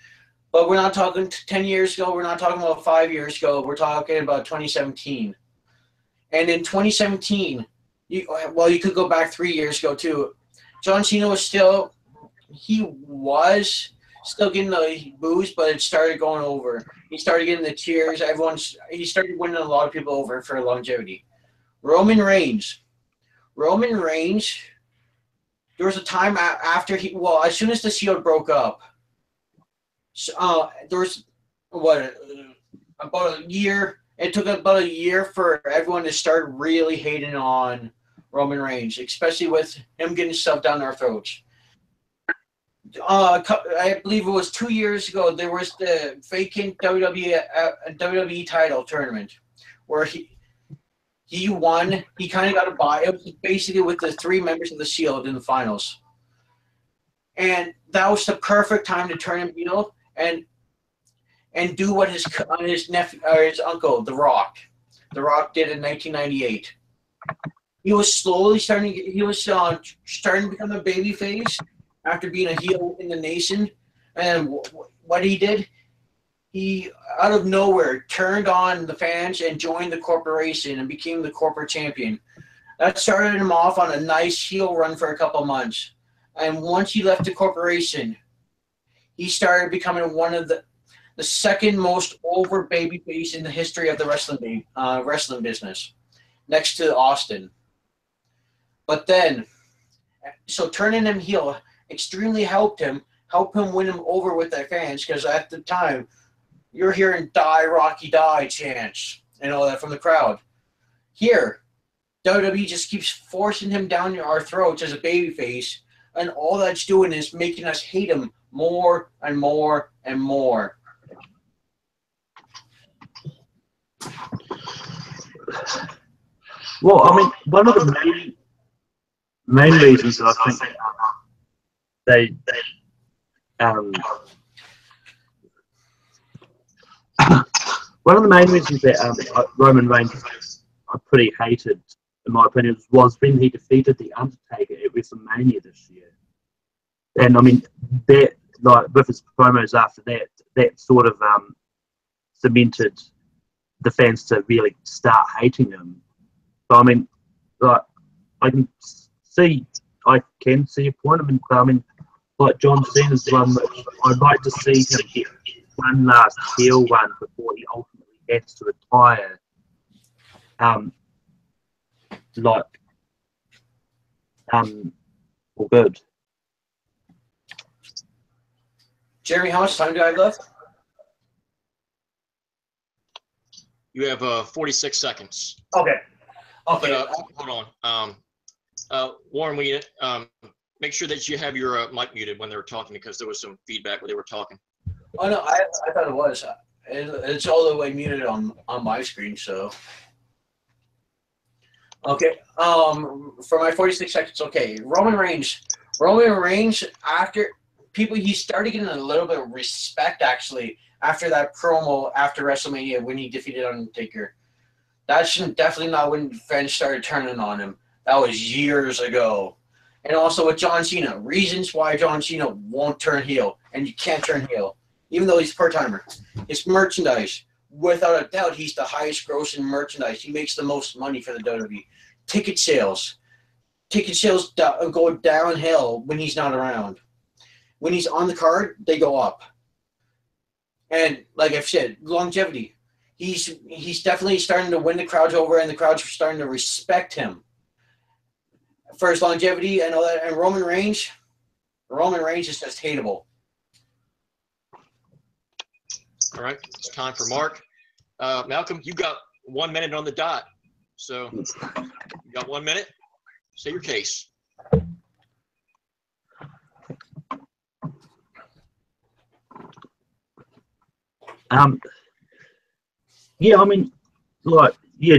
But we're not talking 10 years ago, we're not talking about 5 years ago, we're talking about 2017. And in 2017, you could go back 3 years ago too. John Cena was still getting the boos, but it started going over. He started getting the cheers. He started winning a lot of people over for longevity. Roman Reigns. There was a time after as soon as the Shield broke up, there was about a year. It took about a year for everyone to start really hating on Roman Reigns, especially with him getting stuff down our throats. I believe it was 2 years ago. There was the vacant WWE title tournament where he won. He kind of got a bye. It was basically with the 3 members of the Shield in the finals, and that was the perfect time to turn him heel and do what his nephew or his uncle, The Rock did in 1998. He was slowly starting to become a babyface after being a heel in the nation. And what he did, he out of nowhere turned on the fans and joined the corporation and became the corporate champion. That started him off on a nice heel run for a couple months. And once he left the corporation, he started becoming one of the second most over babyface in the history of the wrestling business, next to Austin. But then, so turning him heel extremely helped him win him over with their fans, because at the time, you're hearing "Die Rocky Die" chants and all that from the crowd. Here, WWE just keeps forcing him down our throats as a babyface, and all that's doing is making us hate him more and more and more. Well, I mean, one of the main reasons that I think one of the main reasons that Roman Reigns are pretty hated, in my opinion, was when he defeated The Undertaker at WrestleMania this year. And I mean, that, like, with his promos after that sort of cemented the fans to really start hating him. So I mean, like, I can see a point. I mean, like John Cena's one, I'd like to see him get one last heel run before he ultimately has to retire. For good. Jeremy, how much time do I have left? You have 46 seconds. Okay. But, hold on. Warren, we make sure that you have your mic muted when they were talking, because there was some feedback when they were talking. Oh no, I thought it was. It's all the way muted on my screen. So okay. For my 46 seconds. Okay, Roman Reigns. After he started getting a little bit of respect actually after that promo after WrestleMania when he defeated Undertaker. That's definitely not when fans started turning on him. That was years ago. And also with John Cena, reasons why John Cena won't turn heel, and you can't turn heel, even though he's per-timer. His merchandise, without a doubt, he's the highest grossing merchandise. He makes the most money for the WWE. Ticket sales go downhill when he's not around. When he's on the card, they go up. And like I've said, longevity. He's definitely starting to win the crowds over, and the crowds are starting to respect him for his longevity and all that. And Roman Reigns is just hateable. All right, it's time for Mark. Malcolm, you got 1 minute on the dot, so you got 1 minute. Say your case. Yeah, I mean,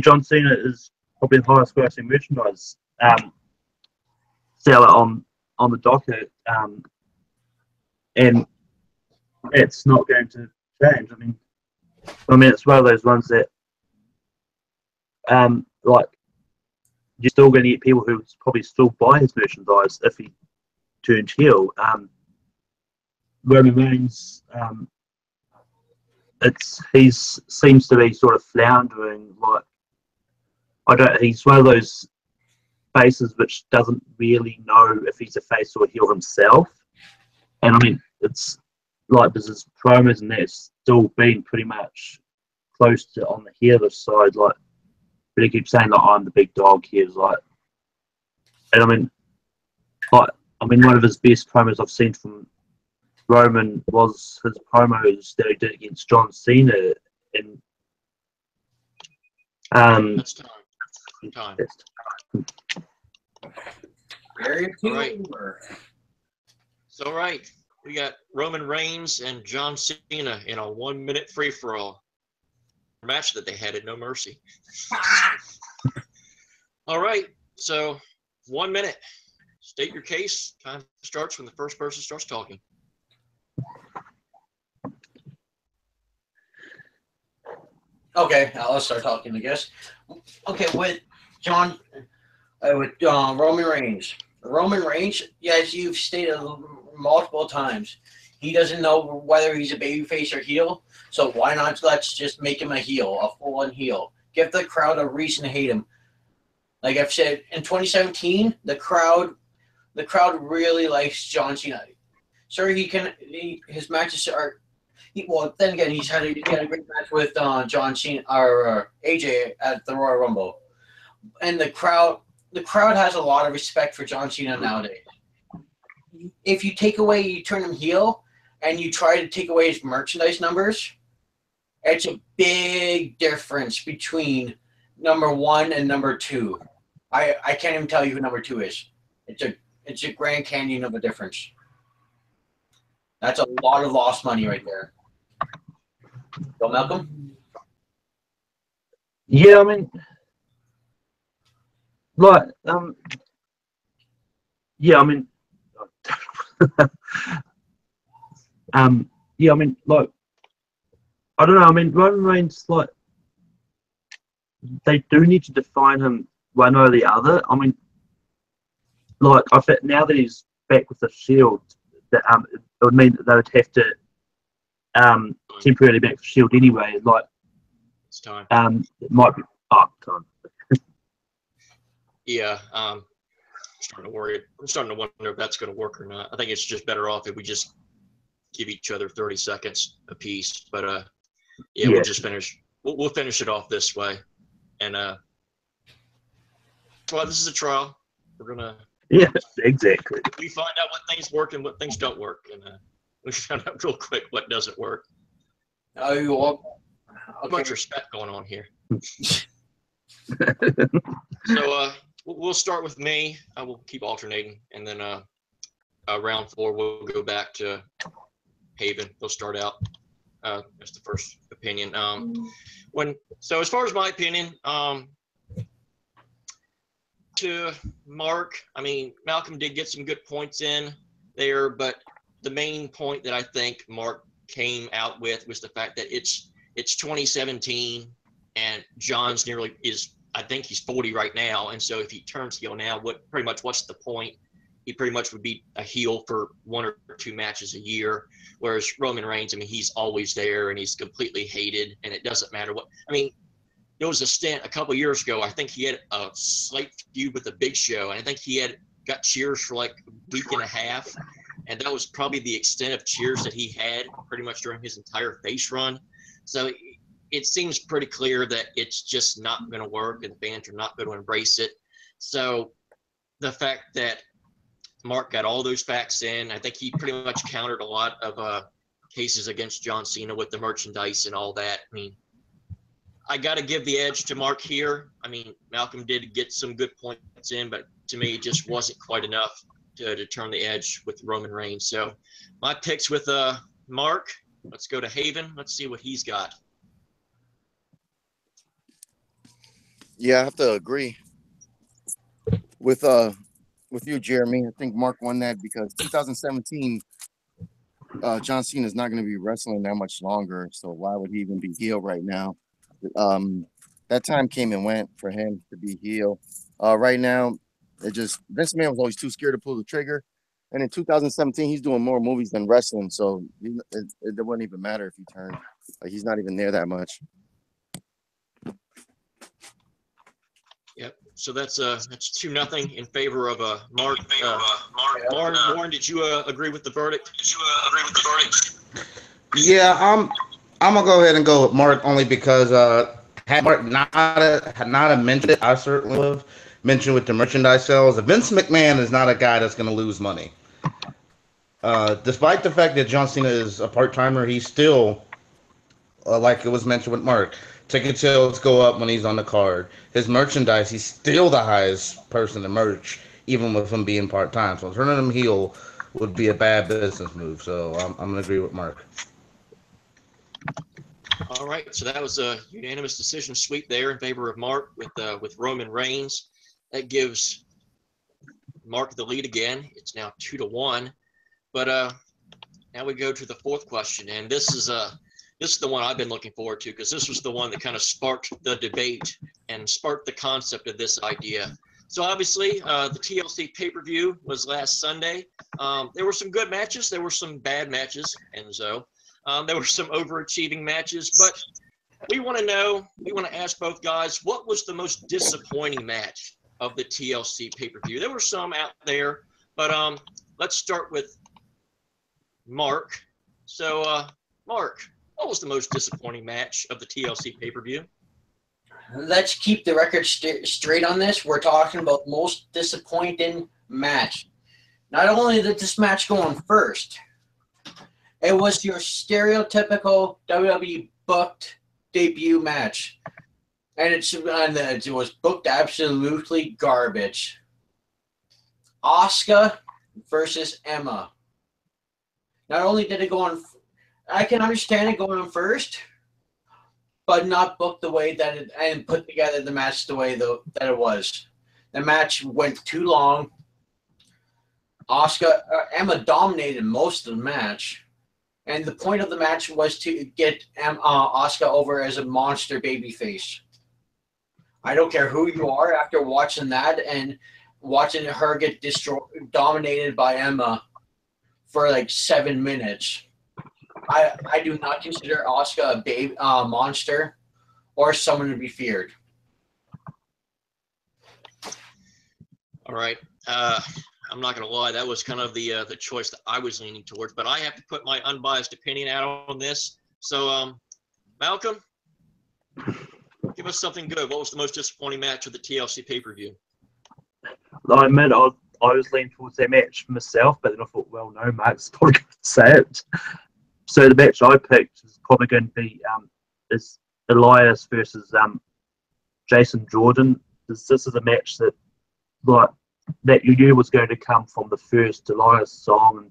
John Cena is probably the highest grossing merchandise seller on on the docket, and it's not going to change. I mean, it's one of those ones that, like, you're still going to get people who probably still buy his merchandise if he turns heel. Roman Reigns, he's seems to be sort of floundering. Like, he's one of those faces which doesn't really know if he's a face or a heel himself. And I mean, it's like there's his promos and that's still been pretty much close to on the heelish side. Like, but he keeps saying that I'm the big dog here. Like, and one of his best promos I've seen from Roman was his promos that he did against John Cena. And that's time. Very All right. So, all right, we got Roman Reigns and John Cena in a 1 minute free for all match that they had at No Mercy. All right, so 1 minute. State your case. Time starts when the first person starts talking. Okay, I'll start talking, I guess. Okay, with Roman Reigns. Roman Reigns, as you've stated multiple times, he doesn't know whether he's a babyface or heel. So why not let's just make him a heel, a full-on heel. Give the crowd a reason to hate him. Like I've said, in 2017, the crowd really likes John Cena. Sure, his matches are. Well, then again, he had a great match with John Cena or AJ at the Royal Rumble, and the crowd has a lot of respect for John Cena nowadays. If you turn him heel, and you try to take away his merchandise numbers, it's a big difference between number 1 and number 2. I can't even tell you who number 2 is. It's a Grand Canyon of a difference. That's a lot of lost money right there. Go, Malcolm? Yeah, I mean, like, yeah, I mean, yeah, I mean, like, I don't know. I mean, Roman Reigns, like, they do need to define him one or the other. I mean, like, I bet now that he's back with the Shield, that it would mean that they would have to temporarily back the Shield anyway. Like, it's time. It might be time. Yeah, I'm starting to wonder if that's going to work or not. I think it's just better off if we just give each other 30 seconds apiece. But yeah, we'll just finish. We'll finish it off this way. And well, this is a trial. We're gonna. Yeah, exactly. We find out what things work and what things don't work, and we find out real quick what doesn't work. Okay. Much respect going on here. So we'll start with me. I will keep alternating, and then round 4 we'll go back to Haven. They'll start out. That's the first opinion. So as far as my opinion, to Mark, I mean, Malcolm did get some good points in there, but the main point that I think Mark came out with was the fact that it's 2017 and John's I think he's 40 right now, and so if he turns heel now, what's the point? He pretty much would be a heel for 1 or 2 matches a year, whereas Roman Reigns, I mean, he's always there and he's completely hated, and it doesn't matter what. I mean, there was a stint a couple years ago. I think he had a slight feud with the Big Show, and I think he got cheers for like a week and a half, and that was probably the extent of cheers that he had pretty much during his entire face run. So it seems pretty clear that it's just not going to work, and the fans are not going to embrace it. So the fact that Mark got all those facts in, I think he pretty much countered a lot of cases against John Cena with the merchandise and all that. I mean, I got to give the edge to Mark here. I mean, Malcolm did get some good points in, but to me, it just wasn't quite enough to turn the edge with Roman Reigns. So my picks with Mark. Let's go to Haven. Let's see what he's got. Yeah, I have to agree with with you, Jeremy. I think Mark won that because 2017, John Cena is not going to be wrestling that much longer. So why would he even be heel right now? That time came and went for him to be heel. Right now, Vince McMahon was always too scared to pull the trigger. And in 2017, he's doing more movies than wrestling, so it wouldn't even matter if he turned. Like, he's not even there that much. Yep. So that's 2-0 in favor of Mark. Warren, did you agree with the verdict? Yeah, I'm gonna go ahead and go with Mark only because had Mark not have mentioned it, I certainly would have mentioned with the merchandise sales. Vince McMahon is not a guy that's gonna lose money. Despite the fact that John Cena is a part timer, he's still like it was mentioned with Mark. Ticket sales go up when he's on the card. His merchandise, he's still the highest person to merch, even with him being part time. So turning him heel would be a bad business move. So I'm gonna agree with Mark. All right, so that was a unanimous decision sweep there in favor of Mark with Roman Reigns. That gives Mark the lead again. It's now 2-1. But now we go to the fourth question, and this is the one I've been looking forward to because this was the one that kind of sparked the debate and sparked the concept of this idea. So obviously, the TLC pay-per-view was last Sunday. There were some good matches. There were some bad matches, Enzo. There were some overachieving matches, but we want to ask both guys, what was the most disappointing match of the TLC pay-per-view? There were some out there, but let's start with Mark. So, Mark, what was the most disappointing match of the TLC pay-per-view? Let's keep the record straight on this. We're talking about most disappointing match. Not only did this match go on first, it was your stereotypical WWE booked debut match. And it was booked absolutely garbage. Asuka versus Emma. Not only did it go on, I can understand it going on first, but not booked the way that it, and put together the match the way that it was. The match went too long. Emma dominated most of the match. And the point of the match was to get Asuka over as a monster babyface. I don't care who you are after watching that and watching her get dominated by Emma for like 7 minutes. I do not consider Asuka a monster or someone to be feared. All right. I'm not going to lie. That was kind of the choice that I was leaning towards, but I have to put my unbiased opinion out on this. So, Malcolm, give us something good. What was the most disappointing match of the TLC pay-per-view? I admit I was leaning towards that match myself, but then I thought, well, no, Mark's probably going to say it. So the match I picked is probably going to be is Elias versus Jason Jordan. This is a match that that you knew was going to come from the first Elias song, and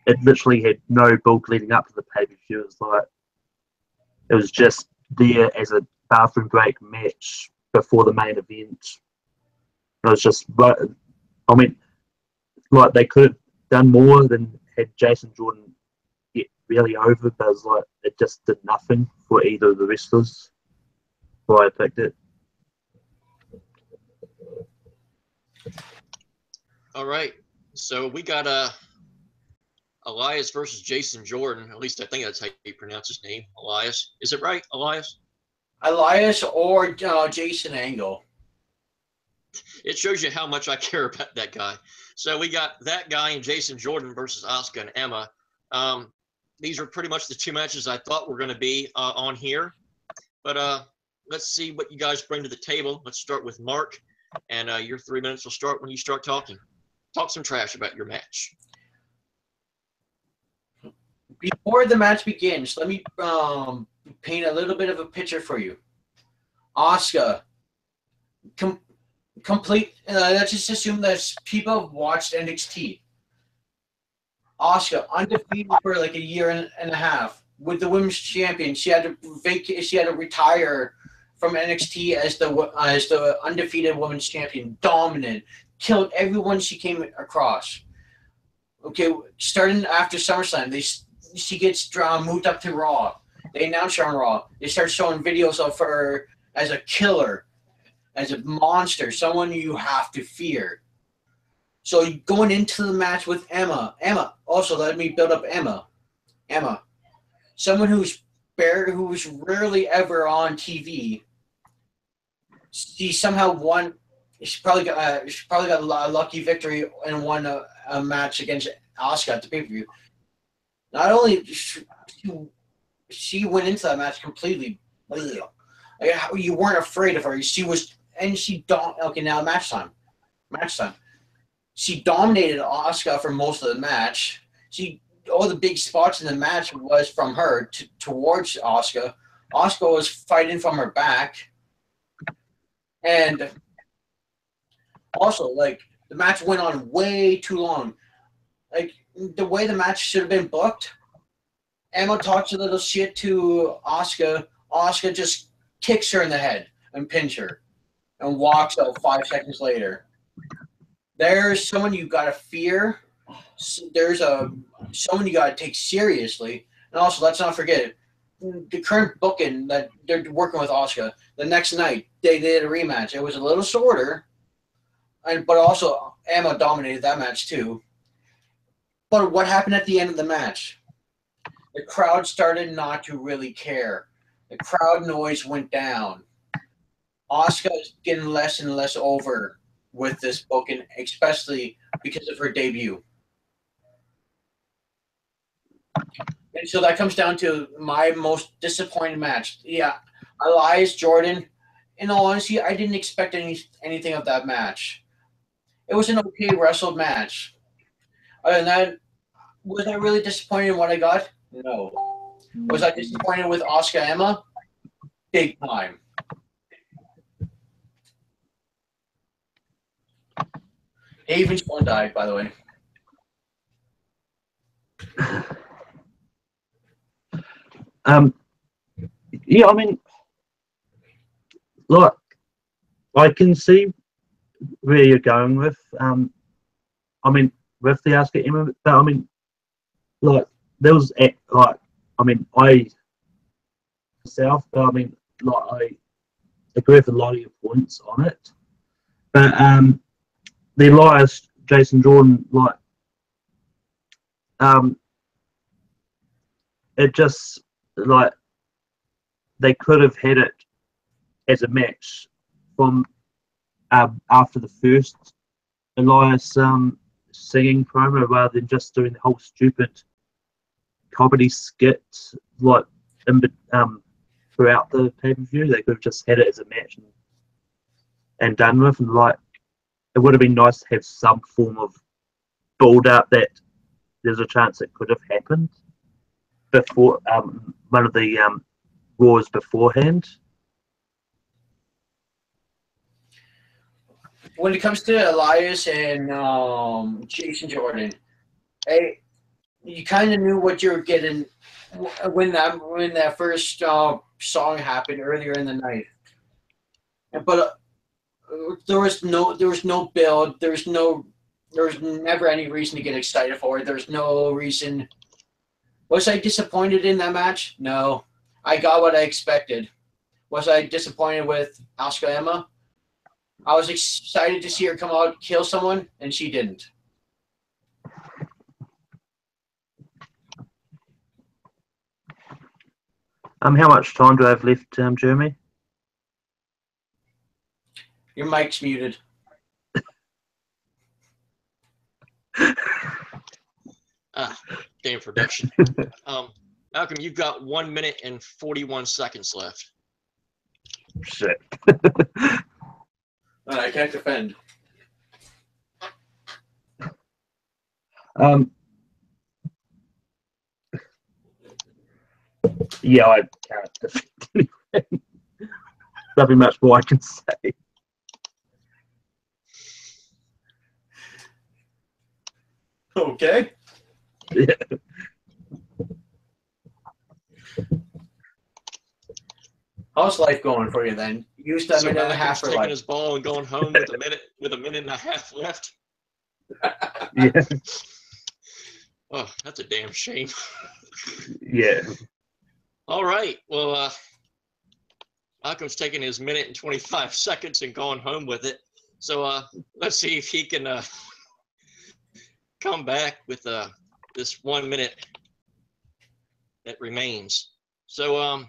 it literally had no build leading up to the pay-per-view. It was just there as a bathroom break match before the main event. It was just, I mean, they could have done more than had Jason Jordan get really over, but it just did nothing for either of the wrestlers. So I picked it. All right. So we got Elias versus Jason Jordan. At least I think that's how you pronounce his name, Elias. Is it right, Elias? Elias or Jason Angle. It shows you how much I care about that guy. So we got that guy and Jason Jordan versus Asuka and Emma. These are pretty much the two matches I thought were going to be on here. But let's see what you guys bring to the table. Let's start with Mark. And your 3 minutes will start when you start talking. Talk some trash about your match. Before the match begins, let me paint a little bit of a picture for you. Asuka, complete. Let's just assume that people have watched NXT. Asuka, undefeated for like a year and a half with the women's champion. She had to retire from NXT as the undefeated women's champion, dominant, killed everyone she came across. Okay, starting after SummerSlam, she gets moved up to Raw. They announce her on Raw. They start showing videos of her as a killer, as a monster, someone you have to fear. So going into the match with Emma, also let me build up Emma, someone who's rarely ever on TV. She somehow won. She probably got a lucky victory and won a match against Asuka at the pay-per-view. Not only she went into that match completely. You weren't afraid of her. Now match time. She dominated Asuka for most of the match. All the big spots in the match was from her towards Asuka. Asuka was fighting from her back. And also, like, the match went on way too long. Like, the way the match should have been booked, Emma talks a little shit to Asuka. Asuka just kicks her in the head and pins her and walks out 5 seconds later. There's someone you gotta fear. There's someone you gotta take seriously. And also, let's not forget, the current booking that they're working with Asuka, the next night they did a rematch. It was a little shorter, but also Emma dominated that match too. But what happened at the end of the match? The crowd started not to really care. The crowd noise went down. Asuka is getting less and less over with this booking, especially because of her debut. And so that comes down to my most disappointing match. Yeah, Elias Jordan. In all honesty, I didn't expect anything of that match. It was an okay wrestled match. Other than that, was I really disappointed in what I got? No. Was I disappointed with Asuka Emma? Big time. Haven Swan died, by the way. Yeah, I mean, like, I can see where you're going with, I mean, with the Asuka Emma, but I mean, like, there was, like, I mean, I myself, but I mean, like, I agree with a lot of your points on it, but the Elias Jason Jordan, like, it just, like, they could have had it as a match from after the first Elias singing promo, rather than just doing the whole stupid comedy skit like throughout the pay-per-view. They could have just had it as a match and done with, and like, it would have been nice to have some form of build up that there's a chance it could have happened before one of the Raws beforehand. When it comes to Elias and Jason Jordan, you kind of knew what you were getting when that first song happened earlier in the night. But there was no build. There was never any reason to get excited for it. There's no reason. Was I disappointed in that match? No. I got what I expected. Was I disappointed with Asuka Emma? I was excited to see her come out, kill someone, and she didn't. How much time do I have left, Jeremy? Your mic's muted. Damn production. Malcolm, you've got 1 minute and 41 seconds left. Shit. I can't defend. Yeah, I can't defend anything. Nothing much more I can say. Okay. Yeah. How's life going for you then? used a So minute and a Malcolm's half for taking life. his ball and going home with a minute and a half left. Yeah, Oh, that's a damn shame. yeah. All right. Well, Malcolm's taking his minute and 25 seconds and going home with it. So let's see if he can come back with this 1 minute that remains. So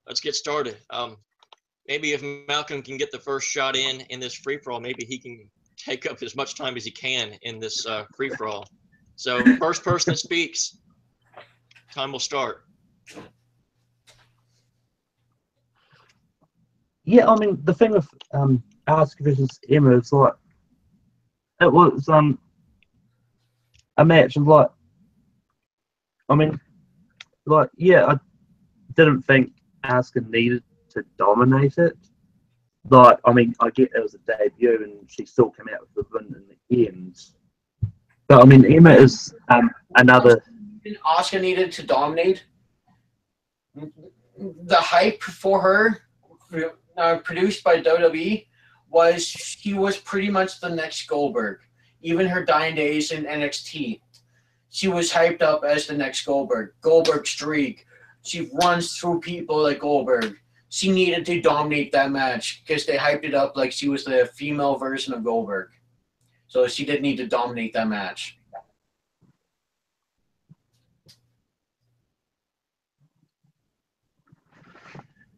let's get started. Maybe if Malcolm can get the first shot in this free-for-all, maybe he can take up as much time as he can in this free-for-all. So first person that speaks, time will start. Yeah, I mean, the thing with Asuka versus Emma is like, it was a match of like, I mean, like, yeah, I didn't think Asuka needed to dominate it. Like, I mean, I get it was a debut and she still came out with the win in the end. But I mean, Emma is another. Asuka needed to dominate. The hype for her, produced by WWE, was she was pretty much the next Goldberg. Even her dying days in NXT, she was hyped up as the next Goldberg. Goldberg streak. She runs through people like Goldberg. She needed to dominate that match because they hyped it up like she was the female version of Goldberg. So she did need to dominate that match.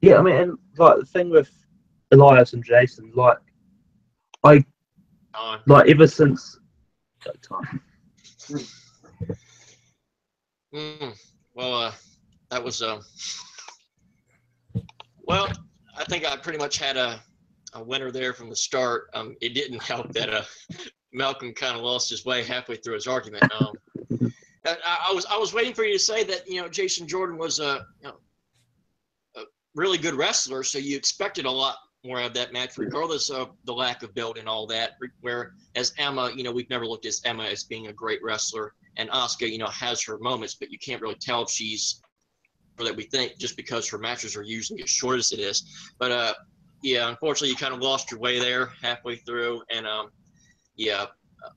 Yeah, I mean, and like the thing with Elias and Jason, like like ever since time. Well, that was well, I think I pretty much had a winner there from the start. It didn't help that Malcolm kind of lost his way halfway through his argument. I was waiting for you to say that Jason Jordan was a really good wrestler, so you expected a lot more of that match, regardless of the lack of build and all that. Whereas Emma, we've never looked at Emma as being a great wrestler, and Asuka, has her moments, but you can't really tell if she's, or that we think, just because her matches are usually as short as it is. But yeah, unfortunately, you kind of lost your way there halfway through, and yeah,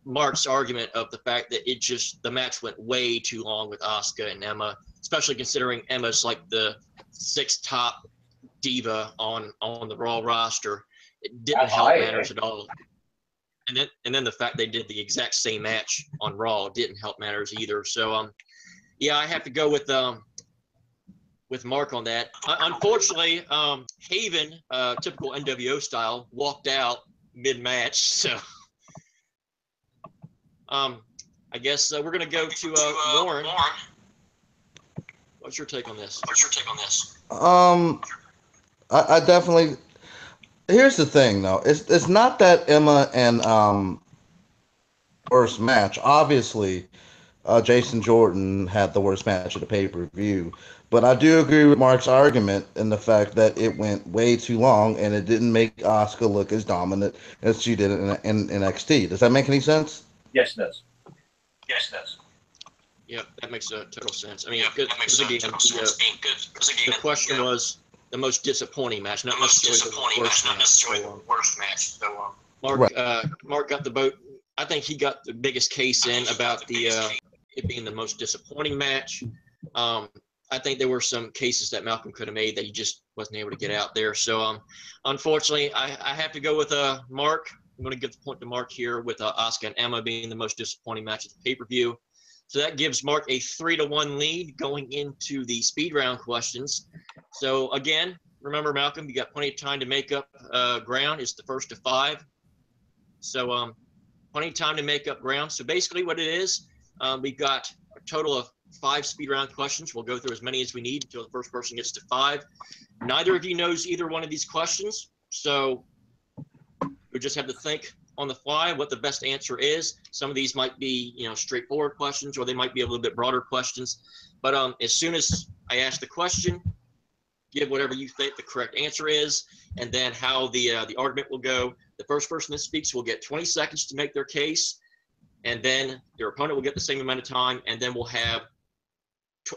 Mark's argument of the fact that the match went way too long with Asuka and Emma, especially considering Emma's like the sixth top diva on the Raw roster. It didn't help matters at all. And then the fact they did the exact same match on Raw didn't help matters either. So yeah, I have to go with Mark on that. Unfortunately, Haven, typical NWO style, walked out mid-match. So I guess we're gonna go to Warren. What's your take on this? I definitely. Here's the thing, though. It's not that Emma and worst match. Obviously, Jason Jordan had the worst match of the pay-per-view. But I do agree with Mark's argument in the fact that it went way too long and it didn't make Asuka look as dominant as she did in NXT. Does that make any sense? Yes, it does. Yeah, that makes total sense. I mean, because again, the question was the most disappointing match, not necessarily the worst match. So, Mark got the vote. I think he got the biggest case in about it being the most disappointing match. I think there were some cases that Malcolm could have made that he just wasn't able to get out there. So, unfortunately, I have to go with Mark. I'm going to give the point to Mark here with Asuka and Emma being the most disappointing match at the pay-per-view. So that gives Mark a 3-1 lead going into the speed round questions. So again, remember, Malcolm, you got plenty of time to make up ground. It's the first to 5. So plenty of time to make up ground. So basically what it is, we've got a total of 5 speed round questions. We'll go through as many as we need until the first person gets to 5. Neither of you knows either one of these questions. So we just have to think on the fly what the best answer is. Some of these might be, straightforward questions, or they might be a little bit broader questions. But as soon as I ask the question, give whatever you think the correct answer is, and then how the argument will go. The first person that speaks will get 20 seconds to make their case, and then their opponent will get the same amount of time, and then we'll have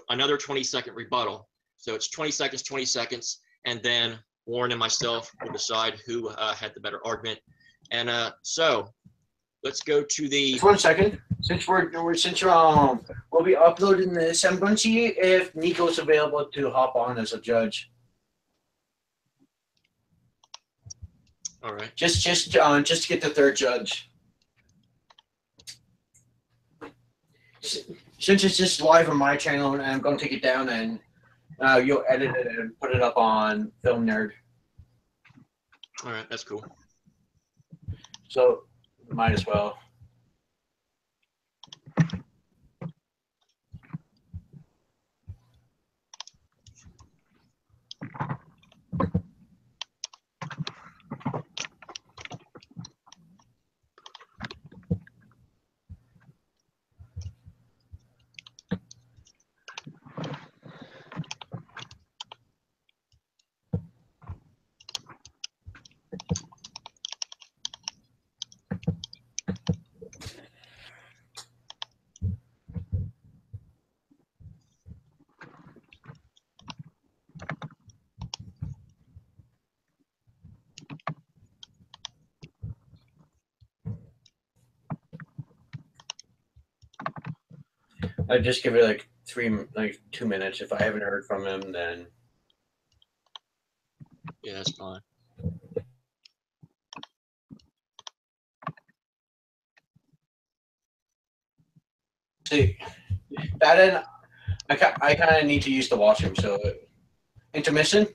another 20-second rebuttal. So it's 20 seconds, and then Warren and myself will decide who had the better argument. And so let's go to the. Just 1 second. Since we'll be uploading this, I'm going to see if Nico's available to hop on as a judge. All right. Just to get the third judge. Since it's just live on my channel, and I'm going to take it down, and you'll edit it and put it up on Film Nerd. All right, that's cool. So might as well. I'd just give it like 2 minutes. If I haven't heard from him, then Yeah, that's fine. see that end. I kind of need to use the washroom. So intermission.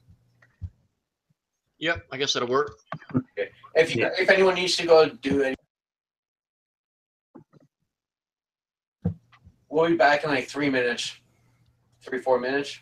Yep, I guess that'll work. Okay. If anyone needs to go do it, we'll be back in like 3 minutes, 4 minutes.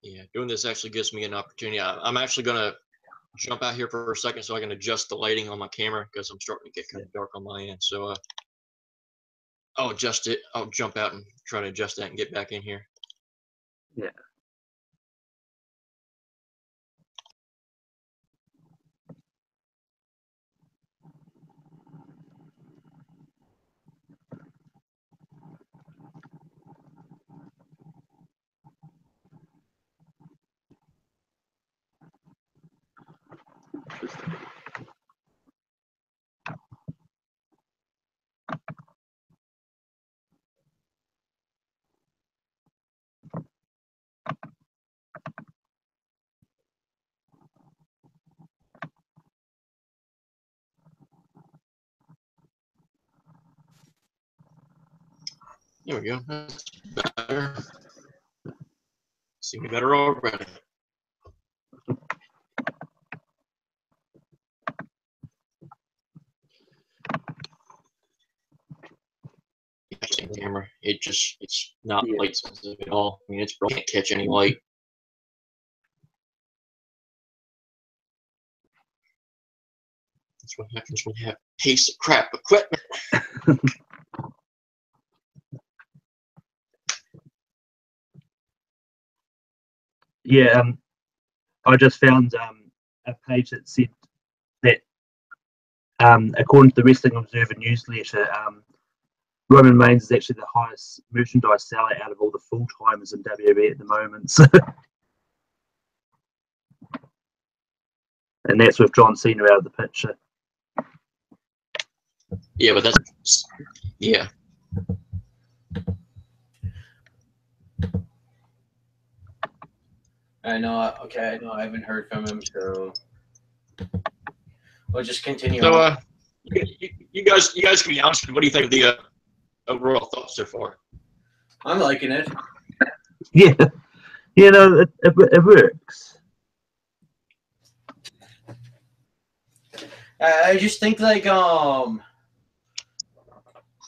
Yeah, doing this actually gives me an opportunity. I'm actually going to jump out here for a second so I can adjust the lighting on my camera because I'm starting to get kind of dark on my end. So I'll adjust it. I'll jump out and try to adjust that and get back in here. Yeah. There we go. That's better. See me better already. Camera. It's not light sensitive at all. I mean, it can't catch any light. That's what happens when you have a piece of crap equipment. Yeah, I just found a page that said that according to the Wrestling Observer newsletter, Roman Reigns is actually the highest merchandise seller out of all the full-timers in WWE at the moment. So, and that's with John Cena out of the picture. Yeah, but that's yeah. I know. Okay, I know. I haven't heard from him, so we'll just continue. So, you guys can be honest. What do you think of the overall thoughts so far? I'm liking it. Yeah, it works. I just think like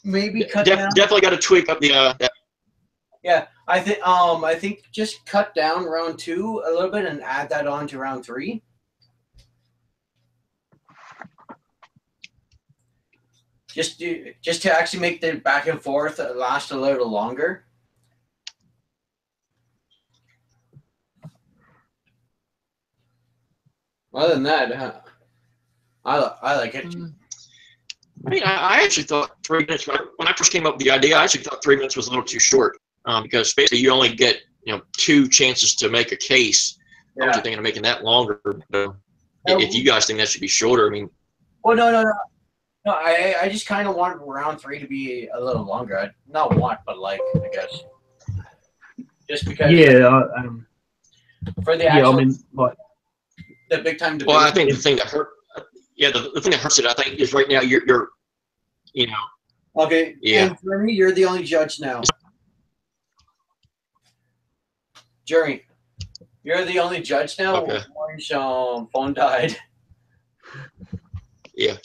maybe cut down. Definitely got to tweak up the. Yeah, I think just cut down round 2 a little bit and add that on to round 3. Just to actually make the back and forth last a little longer. Other than that, I like it. I mean, I actually thought 3 minutes when I first came up with the idea. I actually thought 3 minutes was a little too short because basically you only get 2 chances to make a case. I was thinking of making that longer. If you guys think that should be shorter, I mean. Well, no. I just kind of want round 3 to be a little longer. Not want, but like, I guess. Just because. Yeah. For the actual. I mean, like. The big time debate. Well, I think the thing that hurt. Yeah, the thing that hurts it, I think, is right now you're. Okay. Yeah. And for me, you're the only judge now. Jerry, you're the only judge now. Okay. Orange phone died. Yeah.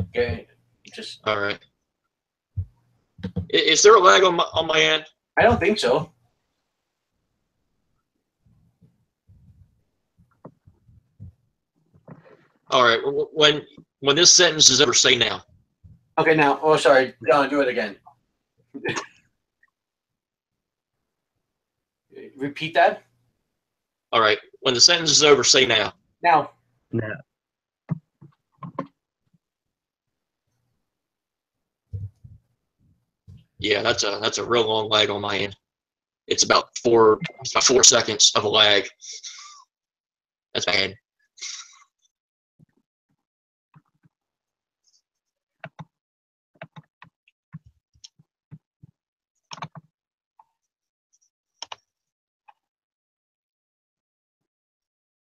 Okay. Just. All right. Is there a lag on my end? I don't think so. All right. When this sentence is over, say now. Okay, now. Oh, sorry. No, do it again. Repeat that. All right. When the sentence is over, say now. Now. No. Yeah, that's a real long lag on my end. It's about 4 seconds of a lag. That's bad.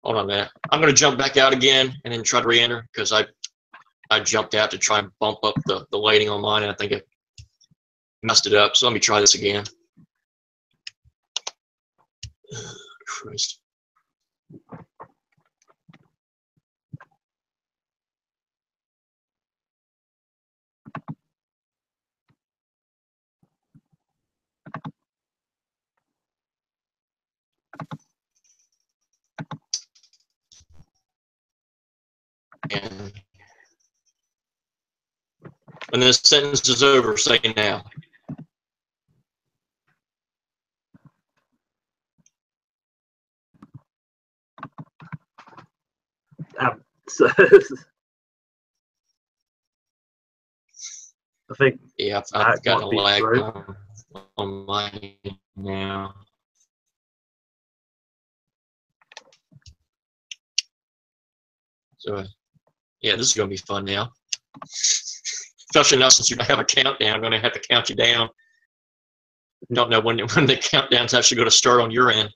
Hold on a minute. I'm going to jump back out again and then try to re-enter because I jumped out to try and bump up the lighting on mine, and I think it messed it up. So let me try this again. Christ. And when this sentence is over, say now. So I think Yeah, I've got a might be lag through. on mine now. So, yeah, this is going to be fun now. Especially now since you have a countdown, I'm going to have to count you down. Don't know when the countdown's actually going to start on your end.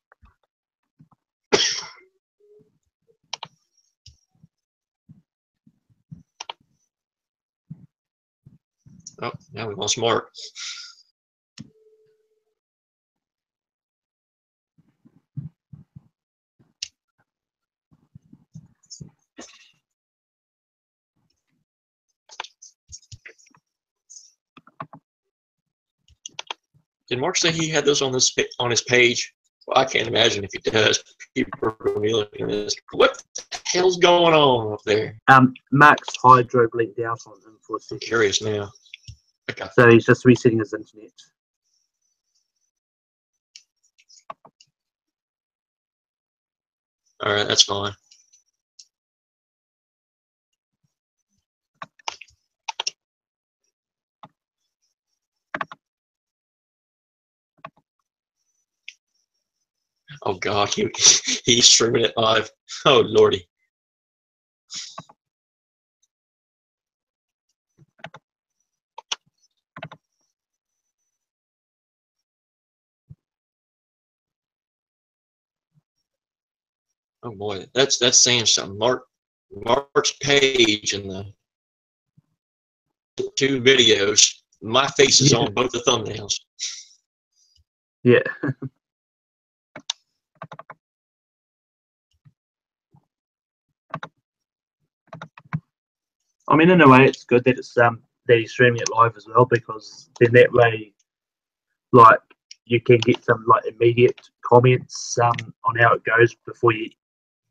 Oh, now we lost Mark. Did Mark say he had this on his page? Well, I can't imagine if he does. People are going to be looking at this. What the hell's going on up there? Max Hydro blinked out on him for a I'm second. curious now. Okay. So he's just resetting his internet. All right, that's fine. Oh God, he's streaming it live. Oh Lordy. Oh boy, that's saying something. Mark's page and the 2 videos my face is on both the thumbnails. Yeah. I mean, in a way, it's good that it's that he's streaming it live as well, because then that way, like, you can get some like immediate comments on how it goes before you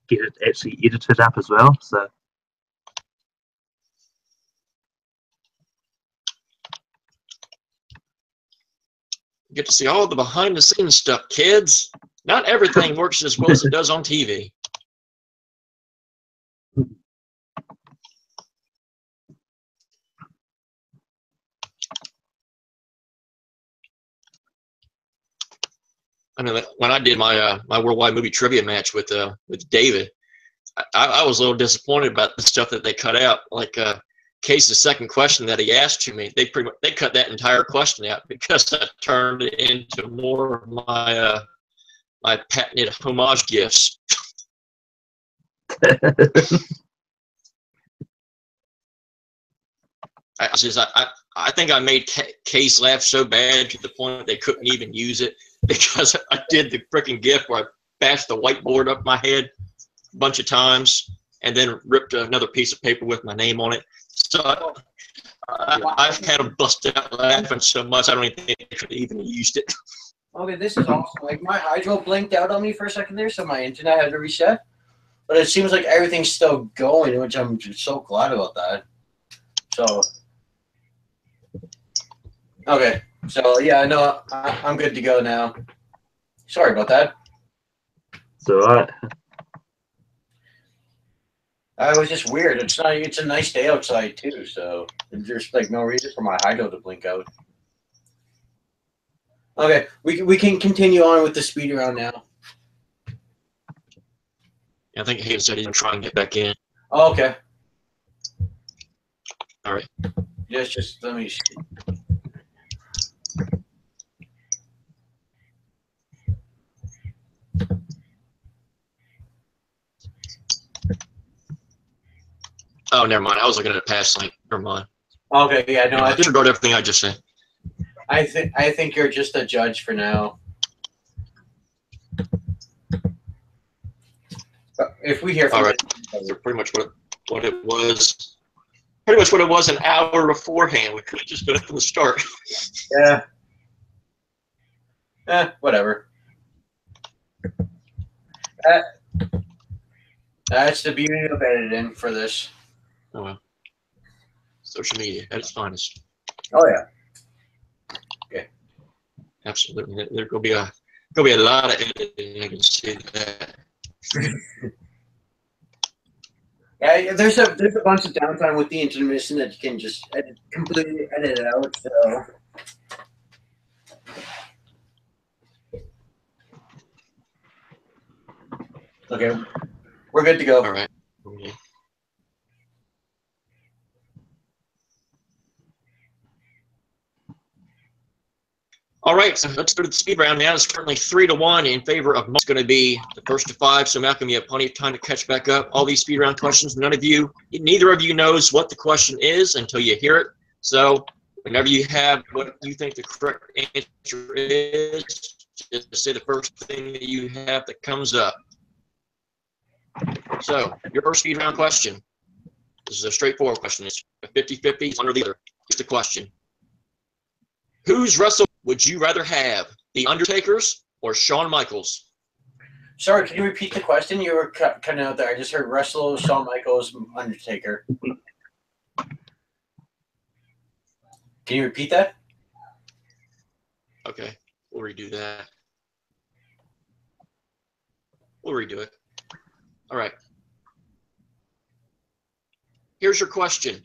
get it actually edited up as well. So. Get to see all the behind the scenes stuff, kids. Not everything works as well as it does on TV. I mean, when I did my my worldwide movie trivia match with David, I was a little disappointed about the stuff that they cut out. Like Case's second question that he asked to me, they cut that entire question out because I turned it into more of my my patented homage gifts. I think I made Case laugh so bad to the point they couldn't even use it, because I did the freaking gif where I bashed the whiteboard up my head a bunch of times and then ripped another piece of paper with my name on it. So I've had them bust out laughing so much I don't even think they could even used it. Okay, this is awesome. Like, my hydro blinked out on me for a second there, so my internet had to reset. But it seems like everything's still going, which I'm just so glad about that. So, okay. So, yeah, no, I'm good to go now. Sorry about that. It's alright. It was just weird. It's a nice day outside, too, so there's, like, no reason for my hydro to blink out. Okay, we can continue on with the speed round now. I think Hayden said he's going to try and get back in. Oh, okay. All right. Yes, just let me see. Oh, never mind. I was looking at a past link. Never mind. Okay, yeah, no, I disregard everything I just said. I think you're just a judge for now. If we hear from all right, pretty much what it was. Pretty much what it was an hour beforehand. We could have just done it from the start. Yeah. Whatever. That's the beauty of editing for this. Oh well. Social media at its finest. Oh yeah. Okay. Absolutely. There's gonna be a lot of editing. I can see that. Yeah, there's a bunch of downtime with the intermission that you can just completely edit it out. So. Okay, we're good to go. All right. Okay. All right, so let's go to the speed round now. It's currently 3-1 in favor of Mark. It's going to be the first to 5, so Malcolm, you have plenty of time to catch back up. All these speed round questions, neither of you knows what the question is until you hear it. So whenever you have what you think the correct answer is, just say the first thing that you have that comes up. So your first speed round question. This is a straightforward question. It's a 50-50, one or the other. Here's the question. Whose wrestle would you rather have, The Undertaker's or Shawn Michaels? Sorry, can you repeat the question? You were cutting out there. I just heard Russell, Shawn Michaels, Undertaker. Can you repeat that? Okay, we'll redo that. We'll redo it. All right. Here's your question.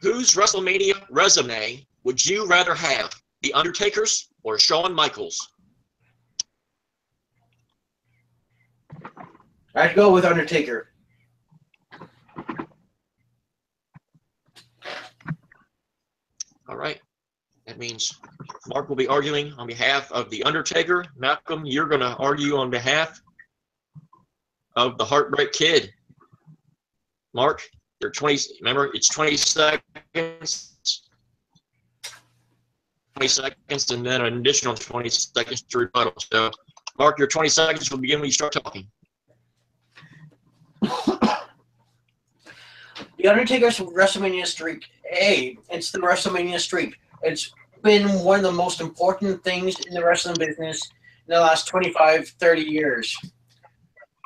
Whose WrestleMania resume would you rather have, The Undertaker's or Shawn Michaels? I'd go with Undertaker. All right. That means Mark will be arguing on behalf of The Undertaker. Malcolm, you're going to argue on behalf of the Heartbreak Kid. Mark, you're 20. Remember, it's 20 seconds. 20 seconds, and then an additional 20 seconds to rebuttal. So, Mark, your 20 seconds will begin when you start talking. The Undertaker's WrestleMania streak. Hey, it's the WrestleMania streak. It's been one of the most important things in the wrestling business in the last 25, 30 years.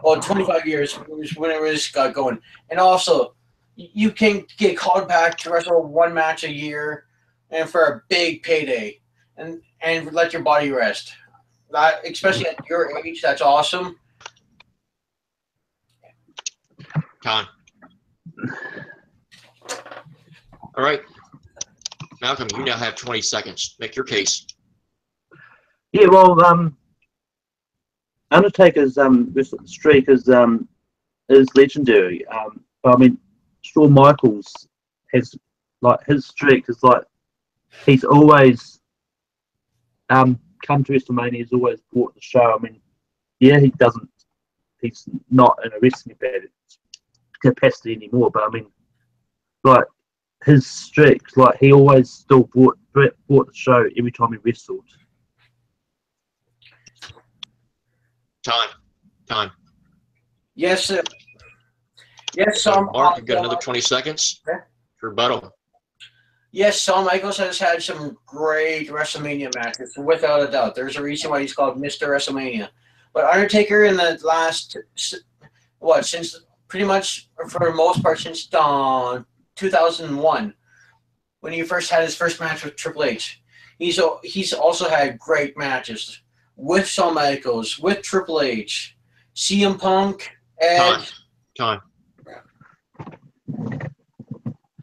Well, 25 years, whenever this got going. And also, you can get called back to wrestle one match a year and for a big payday and let your body rest. That, especially at your age, that's awesome. Time. All right. Malcolm, you now have 20 seconds. Make your case. Yeah, well, Undertaker's streak is legendary. But I mean, Shawn Michaels has his streak is he's always come to WrestleMania. He's always brought the show. I mean, yeah, he's not in a wrestling capacity anymore. But I mean, his streak, he always still brought the show every time he wrestled. Time. Yes, sir. Yes, Mark, you've got another 20 seconds. Okay. Rebuttal. Yes, Shawn Michaels has had some great WrestleMania matches, without a doubt. There's a reason why he's called Mr. WrestleMania. But Undertaker in the last, since pretty much, for the most part, since 2001, when he first had his first match with Triple H, he's also had great matches with Shawn Michaels, with Triple H, CM Punk, Edge. Time.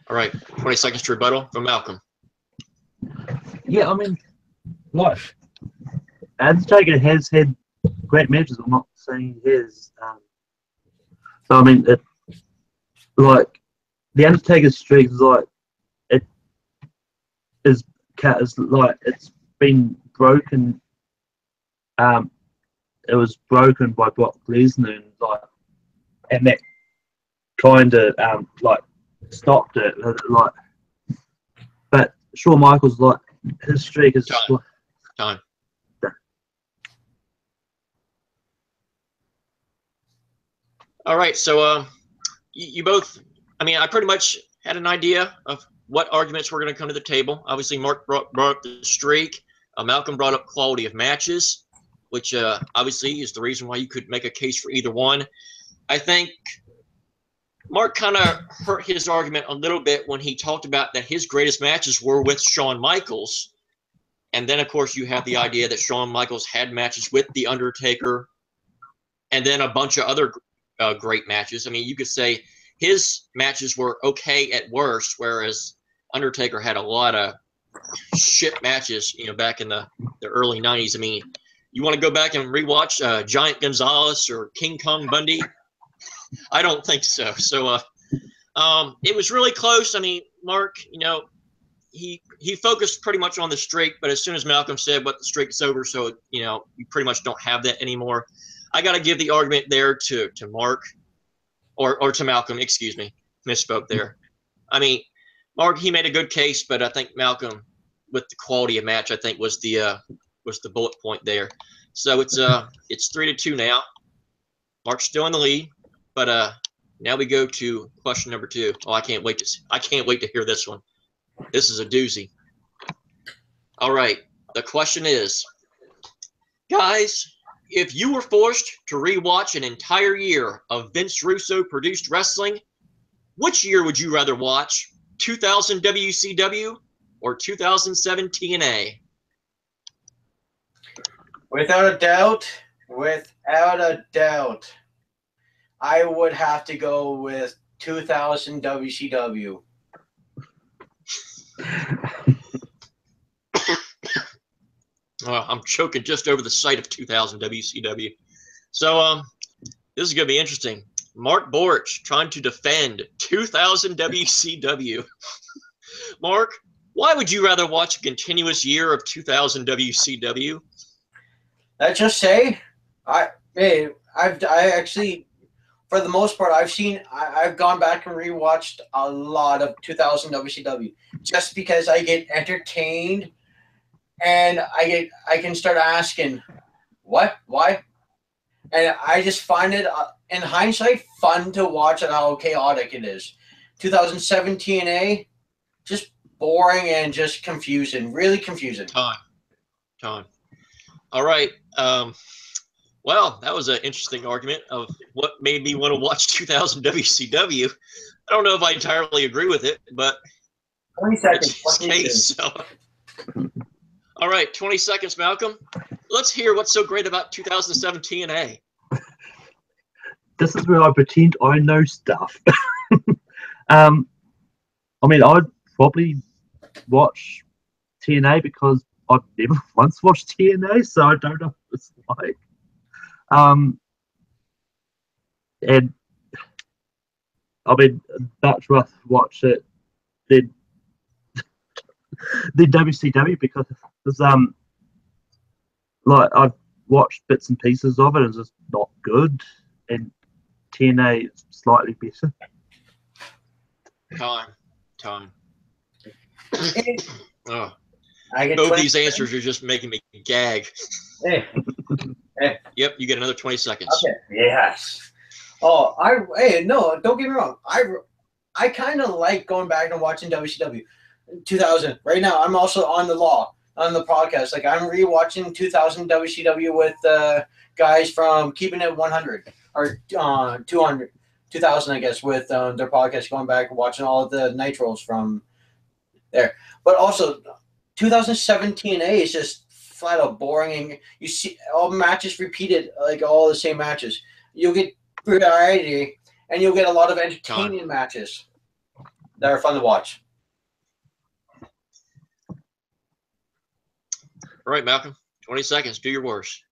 All right, 20 seconds to rebuttal from Malcolm. Yeah, I mean, Undertaker has had great matches. I'm not saying he has. So I mean, the Undertaker's streak is it's been broken. It was broken by Brock Lesnar, and that kind of stopped it. But Shawn Michaels, his streak is Time. All right, so you both, I mean, I pretty much had an idea of what arguments were going to come to the table. Obviously, Mark brought up the streak. Malcolm brought up quality of matches, which obviously is the reason why you could make a case for either one. I think Mark kind of hurt his argument a little bit when he talked about that his greatest matches were with Shawn Michaels. And then, of course, you have the idea that Shawn Michaels had matches with The Undertaker and then a bunch of other great matches. I mean, you could say his matches were okay at worst, whereas Undertaker had a lot of shit matches, back in the early 90s. I mean, you want to go back and rewatch Giant Gonzalez or King Kong Bundy? I don't think so. So it was really close. I mean, Mark, he focused pretty much on the streak, but as soon as Malcolm said, "But the streak is over," so you pretty much don't have that anymore. I got to give the argument there to Mark, or to Malcolm. Excuse me, misspoke there. I mean, Mark, he made a good case, but I think Malcolm, with the quality of match, I think was the bullet point there. So it's 3-2 now. Mark's still in the lead, but now we go to question number 2. Oh, I can't wait to hear this one. This is a doozy. All right, the question is, guys, if you were forced to rewatch an entire year of Vince Russo produced wrestling, which year would you rather watch? 2000 WCW or 2007 TNA? Without a doubt, I would have to go with 2000 WCW. I'm choking just over the sight of 2000 WCW. So this is going to be interesting. Mark Boric trying to defend 2000 WCW. Mark, why would you rather watch a continuous year of 2000 WCW? Let's just say, I actually, for the most part, I've gone back and rewatched a lot of 2000 WCW just because I get entertained and I can start asking, what, why, and I just find it in hindsight fun to watch and how chaotic it is. 2017 TNA, just boring and just confusing, really confusing. Time. All right. Well, that was an interesting argument of what made me want to watch 2000 WCW. I don't know if I entirely agree with it, but 20 seconds. it's his case. So. All right, 20 seconds, Malcolm. Let's hear what's so great about 2017 TNA. This is where I pretend I know stuff. I mean, I'd probably watch TNA because I've never once watched TNA, so I don't know what it's like. And I mean, much rather watch it than WCW because like I've watched bits and pieces of it, and it's just not good. And TNA is slightly better. Time. I get Both these answers are just making me gag. Hey. Yep, you get another 20 seconds. Okay. Yes. Oh, no, don't get me wrong. I kind of like going back and watching WCW 2000. Right now, I'm also on the podcast. Like I'm rewatching 2000 WCW with guys from Keeping It 100 or 200, 2000, I guess, with their podcast, going back and watching all of the nitros from there. But also, 2017 TNA is just flat out boring, and you see all matches repeated, like all the same matches. You'll get variety, and you'll get a lot of entertaining matches that are fun to watch. All right, Malcolm, 20 seconds. Do your worst.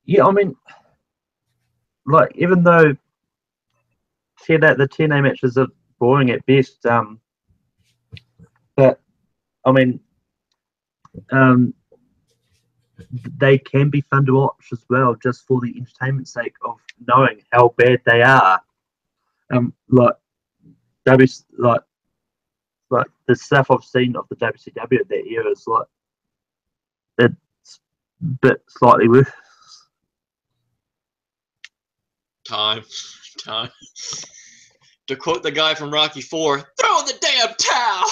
Yeah, I mean, like even though the TNA matches are boring at best, but I mean, they can be fun to watch as well, just for the entertainment sake of knowing how bad they are. Like the stuff I've seen of the WCW at that era is like it's a bit slightly worse. Time. To quote the guy from Rocky IV, throw the damn towel.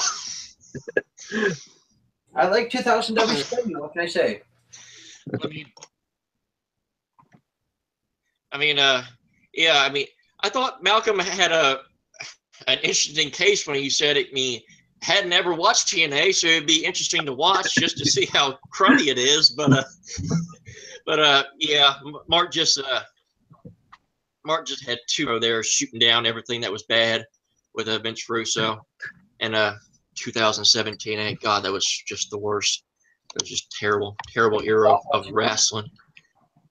I like 2000 WCW. What can I say? I thought Malcolm had an interesting case when he said it. Hadn't ever watched TNA, so it'd be interesting to watch just to see how crummy it is. But Mark just had two there shooting down everything that was bad with Vince Russo, and 2017. God, that was just the worst. It was just terrible era of wrestling.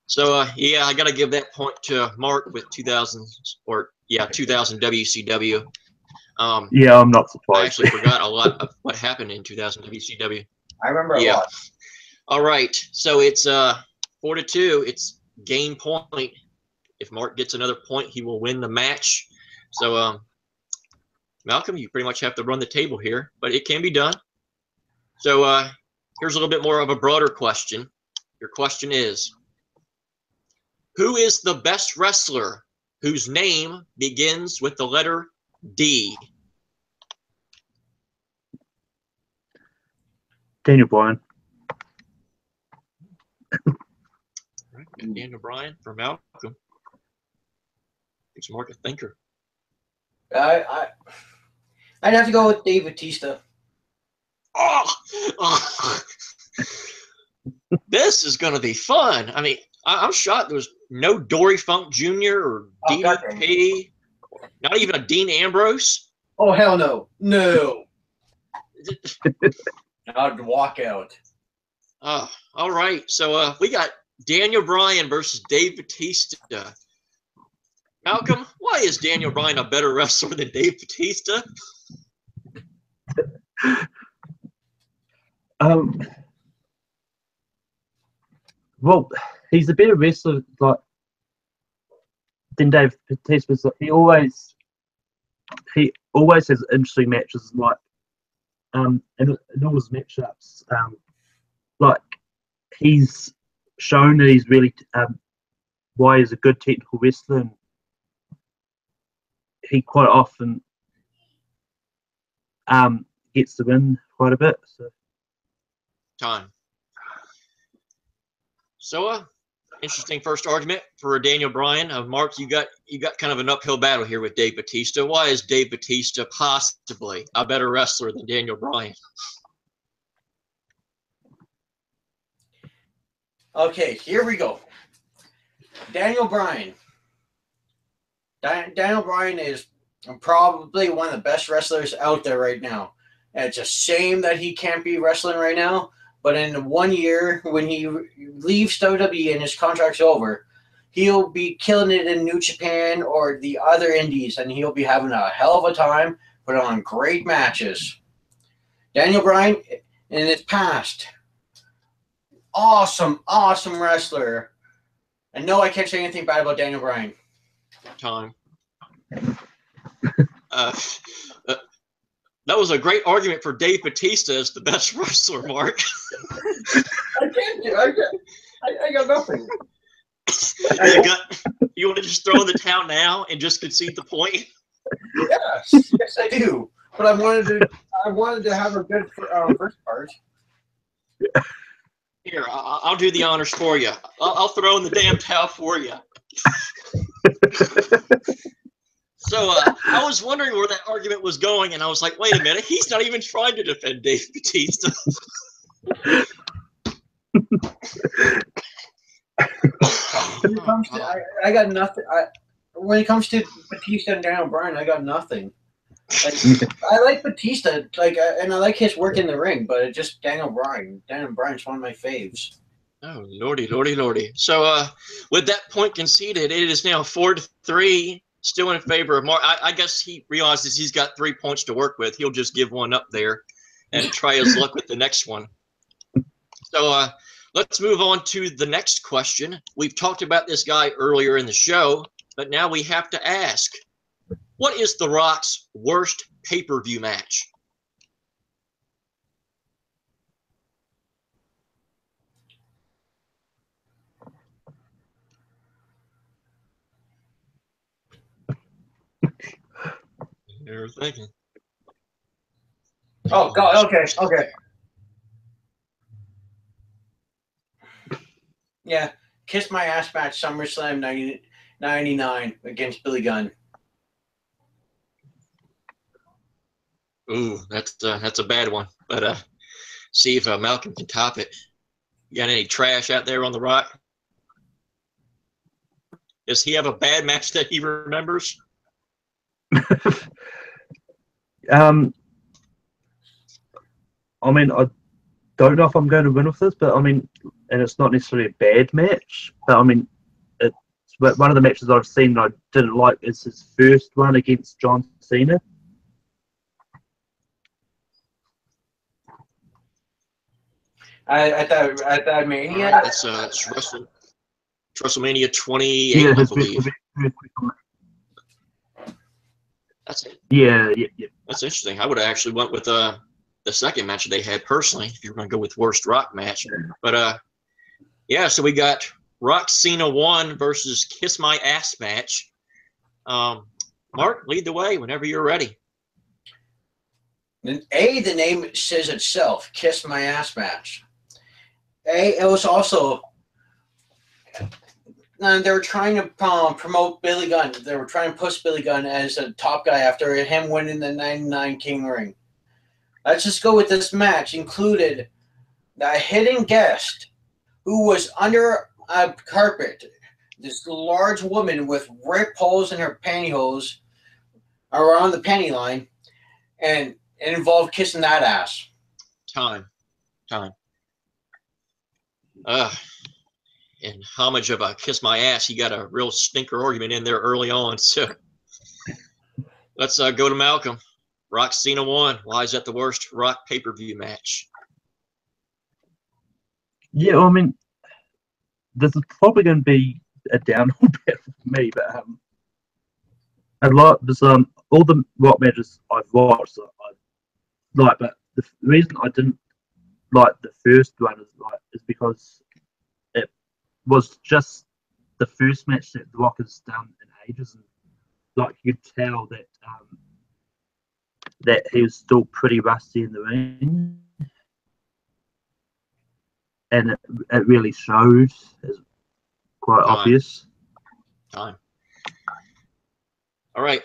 So I got to give that point to Mark with 2000 WCW. Yeah, I'm not surprised. I actually forgot a lot of what happened in 2000 WCW. I remember a lot. All right, so it's 4-2. It's game point. If Mark gets another point, he will win the match. So, Malcolm, you pretty much have to run the table here, but it can be done. So here's a little bit more of a broader question. Your question is, who is the best wrestler whose name begins with the letter D? Daniel Bryan. Daniel Bryan for Malcolm. It's Mark a thinker. I'd have to go with Dave Bautista. Oh! This is going to be fun. I mean, I'm shocked there was no Dory Funk Jr. or DDP, not even a Dean Ambrose. Oh, hell no. No. I'd walk out. All right. So we got Daniel Bryan versus Dave Bautista. Malcolm, why is Daniel Bryan a better wrestler than Dave Bautista? Well, he's a better wrestler than Dave Bautista. He always has interesting matches. Like in all his matchups, like he's shown that he's really why he's a good technical wrestler. And he quite often gets the win quite a bit. So. Time. So, interesting first argument for Daniel Bryan. Mark, you got kind of an uphill battle here with Dave Bautista. Why is Dave Bautista possibly a better wrestler than Daniel Bryan? Okay, here we go. Daniel Bryan. Daniel Bryan is probably one of the best wrestlers out there right now. And it's a shame that he can't be wrestling right now. But in 1 year, when he leaves WWE and his contract's over, he'll be killing it in New Japan or the other indies, and he'll be having a hell of a time, put on great matches. Daniel Bryan, in his past, awesome wrestler. And no, I can't say anything bad about Daniel Bryan. Time. That was a great argument for Dave Bautista as the best wrestler, Mark. I can't do it. I got nothing. You want to just throw in the towel now and just concede the point? Yes, I do. But I wanted to have a good first part. Here, I'll do the honors for you. I'll throw in the damn towel for you. So I was wondering where that argument was going, and I was like, wait a minute, he's not even trying to defend Dave Bautista. I got nothing. When it comes to Batista and Daniel Bryan, I got nothing. I like Batista, and I like his work in the ring, but it's just Daniel Bryan. Daniel Bryan's one of my faves. Oh, lordy. So with that point conceded, it is now 4-3. Still in favor of Mark. I guess he realizes he's got 3 points to work with. He'll just give one up there and try his luck with the next one. So let's move on to the next question. We've talked about this guy earlier in the show, but now we have to ask, what is The Rock's worst pay-per-view match? You're thinking. Oh God! Okay. Yeah, Kiss My Ass match, SummerSlam 99 against Billy Gunn. Ooh, that's a bad one. But see if Malcolm can top it. You got any trash out there on The Rock? Does he have a bad match that he remembers? I mean, I don't know if I'm going to win with this, but I mean, and it's not necessarily a bad match, but I mean, it's one of the matches I've seen that I didn't like is his first one against John Cena. At that Mania. Right, that's WrestleMania 28, I believe. That's it. Yeah. That's interesting. I would have actually went with the second match they had personally, if you were going to go with worst Rock match. But yeah, so we got Rock Cena 1 versus Kiss My Ass match. Mark, lead the way whenever you're ready. The name says itself, Kiss My Ass match. It was also they were trying to promote Billy Gunn. They were trying to push Billy Gunn as a top guy after him winning the 99 King ring. Let's just go with this match. Included the hidden guest who was under a carpet. This large woman with rip holes in her pantyhose around the panty line, and it involved kissing that ass. Time. In homage of Kiss My Ass, you got a real stinker argument in there early on. So let's go to Malcolm. Rock Cena 1. Why is that the worst Rock pay-per-view match? Yeah, I mean, this is probably going to be a downhill bet for me, but all the Rock matches I've watched, I like, but the reason I didn't like the first one is because it was just the first match that The Rock has done in ages, and like you could tell that he was still pretty rusty in the ring, and it really showed. It's quite obvious. Time. All right,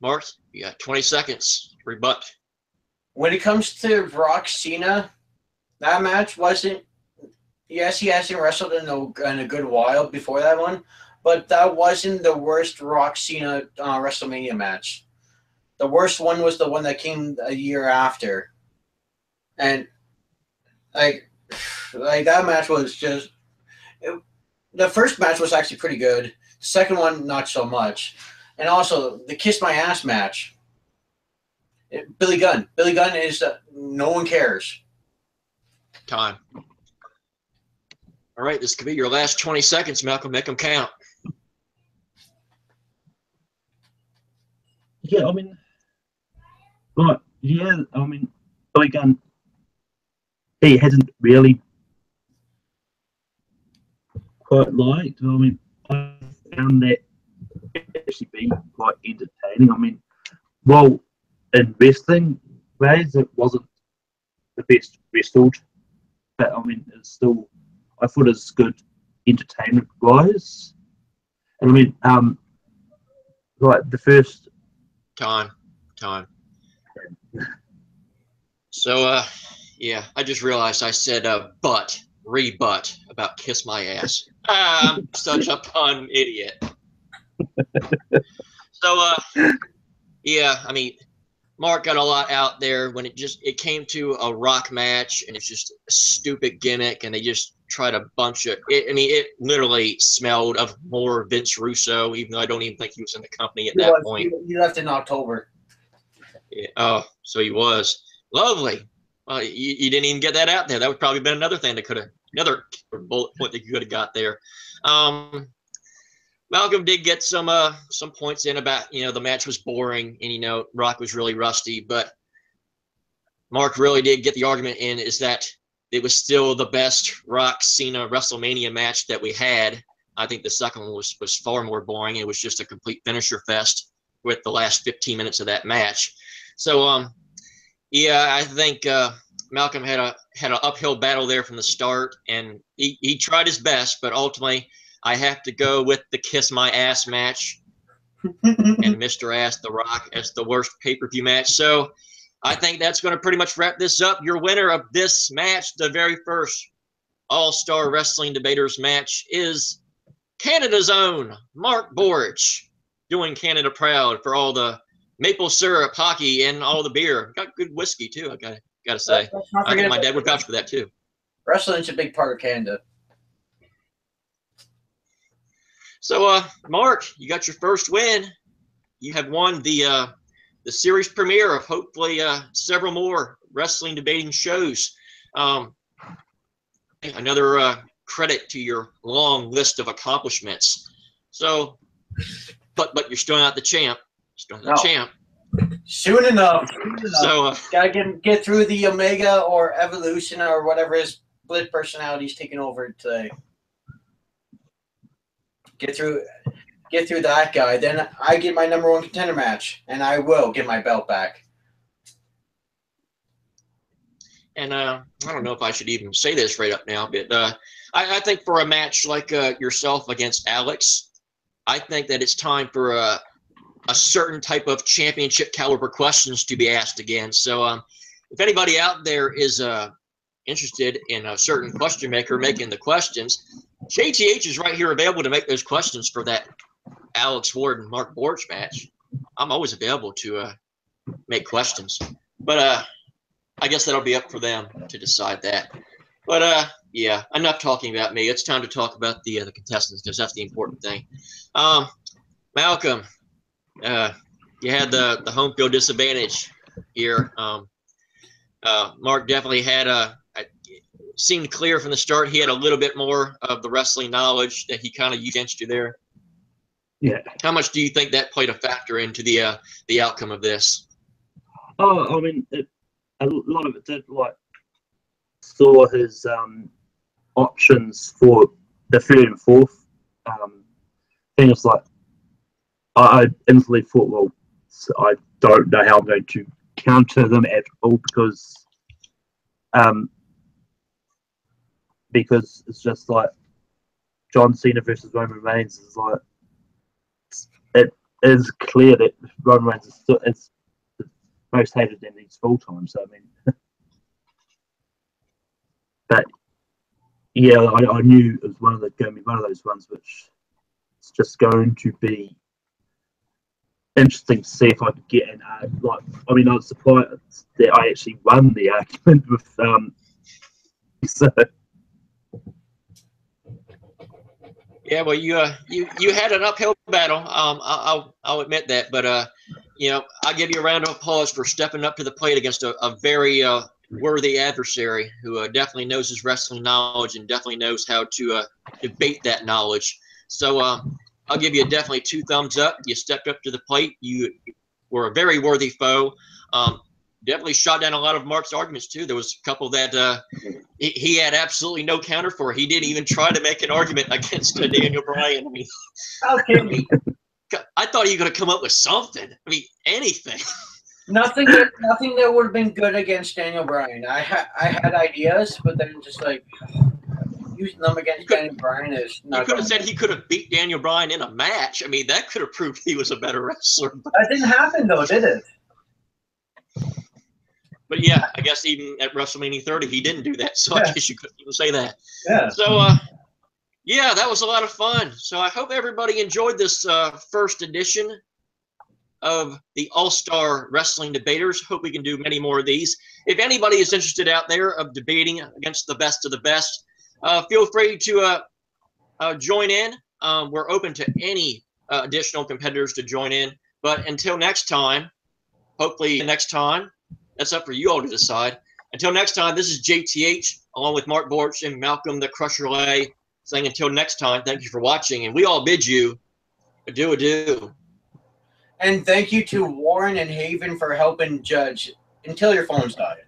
Mark, you got 20 seconds. Rebut. When it comes to Rock Cena, that match wasn't. Yes, he hasn't wrestled in a good while before that one, but that wasn't the worst Rock Cena WrestleMania match. The worst one was the one that came a year after, and like that match was just. The first match was actually pretty good. The second one, not so much, and also the Kiss My Ass match. Billy Gunn. Billy Gunn is no one cares. Time. All right, this could be your last 20 seconds, Malcolm. Make them count. Yeah, I mean, Billy Gunn, he hasn't really quite liked. I mean, I found that actually being quite entertaining. I mean, well, in wrestling ways, it wasn't the best wrestled, but I mean, it's still, I thought it's good entertainment wise. And I mean, like the first Time. So, yeah, I just realized I said rebut about Kiss My Ass. I'm such a pun idiot. So, yeah, I mean, Mark got a lot out there when it came to a Rock match, and it's just a stupid gimmick, and they just tried a bunch of it. I mean, it literally smelled of more Vince Russo, even though I don't even think he was in the company at that point. He left in October. Yeah, oh, so he was. Lovely. Well, you didn't even get that out there. That would probably been another thing that could have, another bullet point that you could have got there. Malcolm did get some points in about, the match was boring and, Rock was really rusty, but Mark really did get the argument in is that it was still the best Rock Cena WrestleMania match that we had. I think the second one was far more boring. It was just a complete finisher fest with the last 15 minutes of that match. So, yeah, I think Malcolm had an uphill battle there from the start, and he tried his best, but ultimately I have to go with the Kiss My Ass match and Mr. Ass The Rock as the worst pay-per-view match. So I think that's going to pretty much wrap this up. Your winner of this match, the very first All-Star Wrestling Debaters match, is Canada's own Mark Boric, doing Canada proud for all the maple syrup, hockey, and all the beer. Got good whiskey too. I gotta say. I think my dad would vouch for that too. Wrestling's a big part of Canada. So, Mark, you got your first win. You have won the series premiere of hopefully several more wrestling debating shows. Another credit to your long list of accomplishments. So, but you're still not the champ. Still not the champ. Soon enough. So gotta get through the Omega or Evolution or whatever his split personality's taking over today. Get through that guy. Then I get my #1 contender match, and I will get my belt back. And I don't know if I should even say this right up now, but I think for a match like yourself against Alex, I think that it's time for a certain type of championship caliber questions to be asked again. So if anybody out there is interested in a certain question maker making the questions, JTH is right here available to make those questions for that Alex Ward and Mark Boric match. I'm always available to make questions. But I guess that'll be up for them to decide that. But yeah, enough talking about me. It's time to talk about the contestants, because that's the important thing. Malcolm, you had the home field disadvantage here. Mark definitely had seemed clear from the start. He had a little bit more of the wrestling knowledge that he kind of used against you there. Yeah. How much do you think that played a factor into the outcome of this? Oh, I mean, a lot of it did like saw his options for the third and fourth. Thing is like I instantly thought, well, I don't know how I'm going to counter them at all because it's just like John Cena versus Roman Reigns is like it is clear that Roman Reigns is the most hated in these full time. So I mean, but yeah, I knew it was going to be one of those ones which it's just going to be interesting to see if I could get an like. I mean, I was surprised that I actually won the argument with so. Yeah, well, you had an uphill battle. I'll admit that, but you know, I'll give you a round of applause for stepping up to the plate against a very worthy adversary who definitely knows his wrestling knowledge and definitely knows how to debate that knowledge. So I'll give you definitely 2 thumbs up. You stepped up to the plate. You were a very worthy foe. Definitely shot down a lot of Mark's arguments too. There was a couple that he had absolutely no counter for. He didn't even try to make an argument against Daniel Bryan. I mean, How can he? I thought he was going to come up with something. I mean, anything. Nothing that would have been good against Daniel Bryan. I had ideas, but then just like using them against Daniel Bryan is not. You could have said he could have beat Daniel Bryan in a match. I mean, that could have proved he was a better wrestler. That didn't happen though, did it? But yeah, I guess even at WrestleMania 30, he didn't do that. So Yeah. I guess you couldn't even say that. Yeah. So, yeah, that was a lot of fun. So I hope everybody enjoyed this first edition of the All-Star Wrestling Debaters. Hope we can do many more of these. If anybody is interested out there of debating against the best of the best, feel free to join in. We're open to any additional competitors to join in. But until next time, hopefully next time, that's up for you all to decide. Until next time, this is JTH, along with Mark Borch and Malcolm the Crusher Lay, saying until next time, thank you for watching, and we all bid you adieu. And thank you to Warren and Haven for helping judge until your phones died.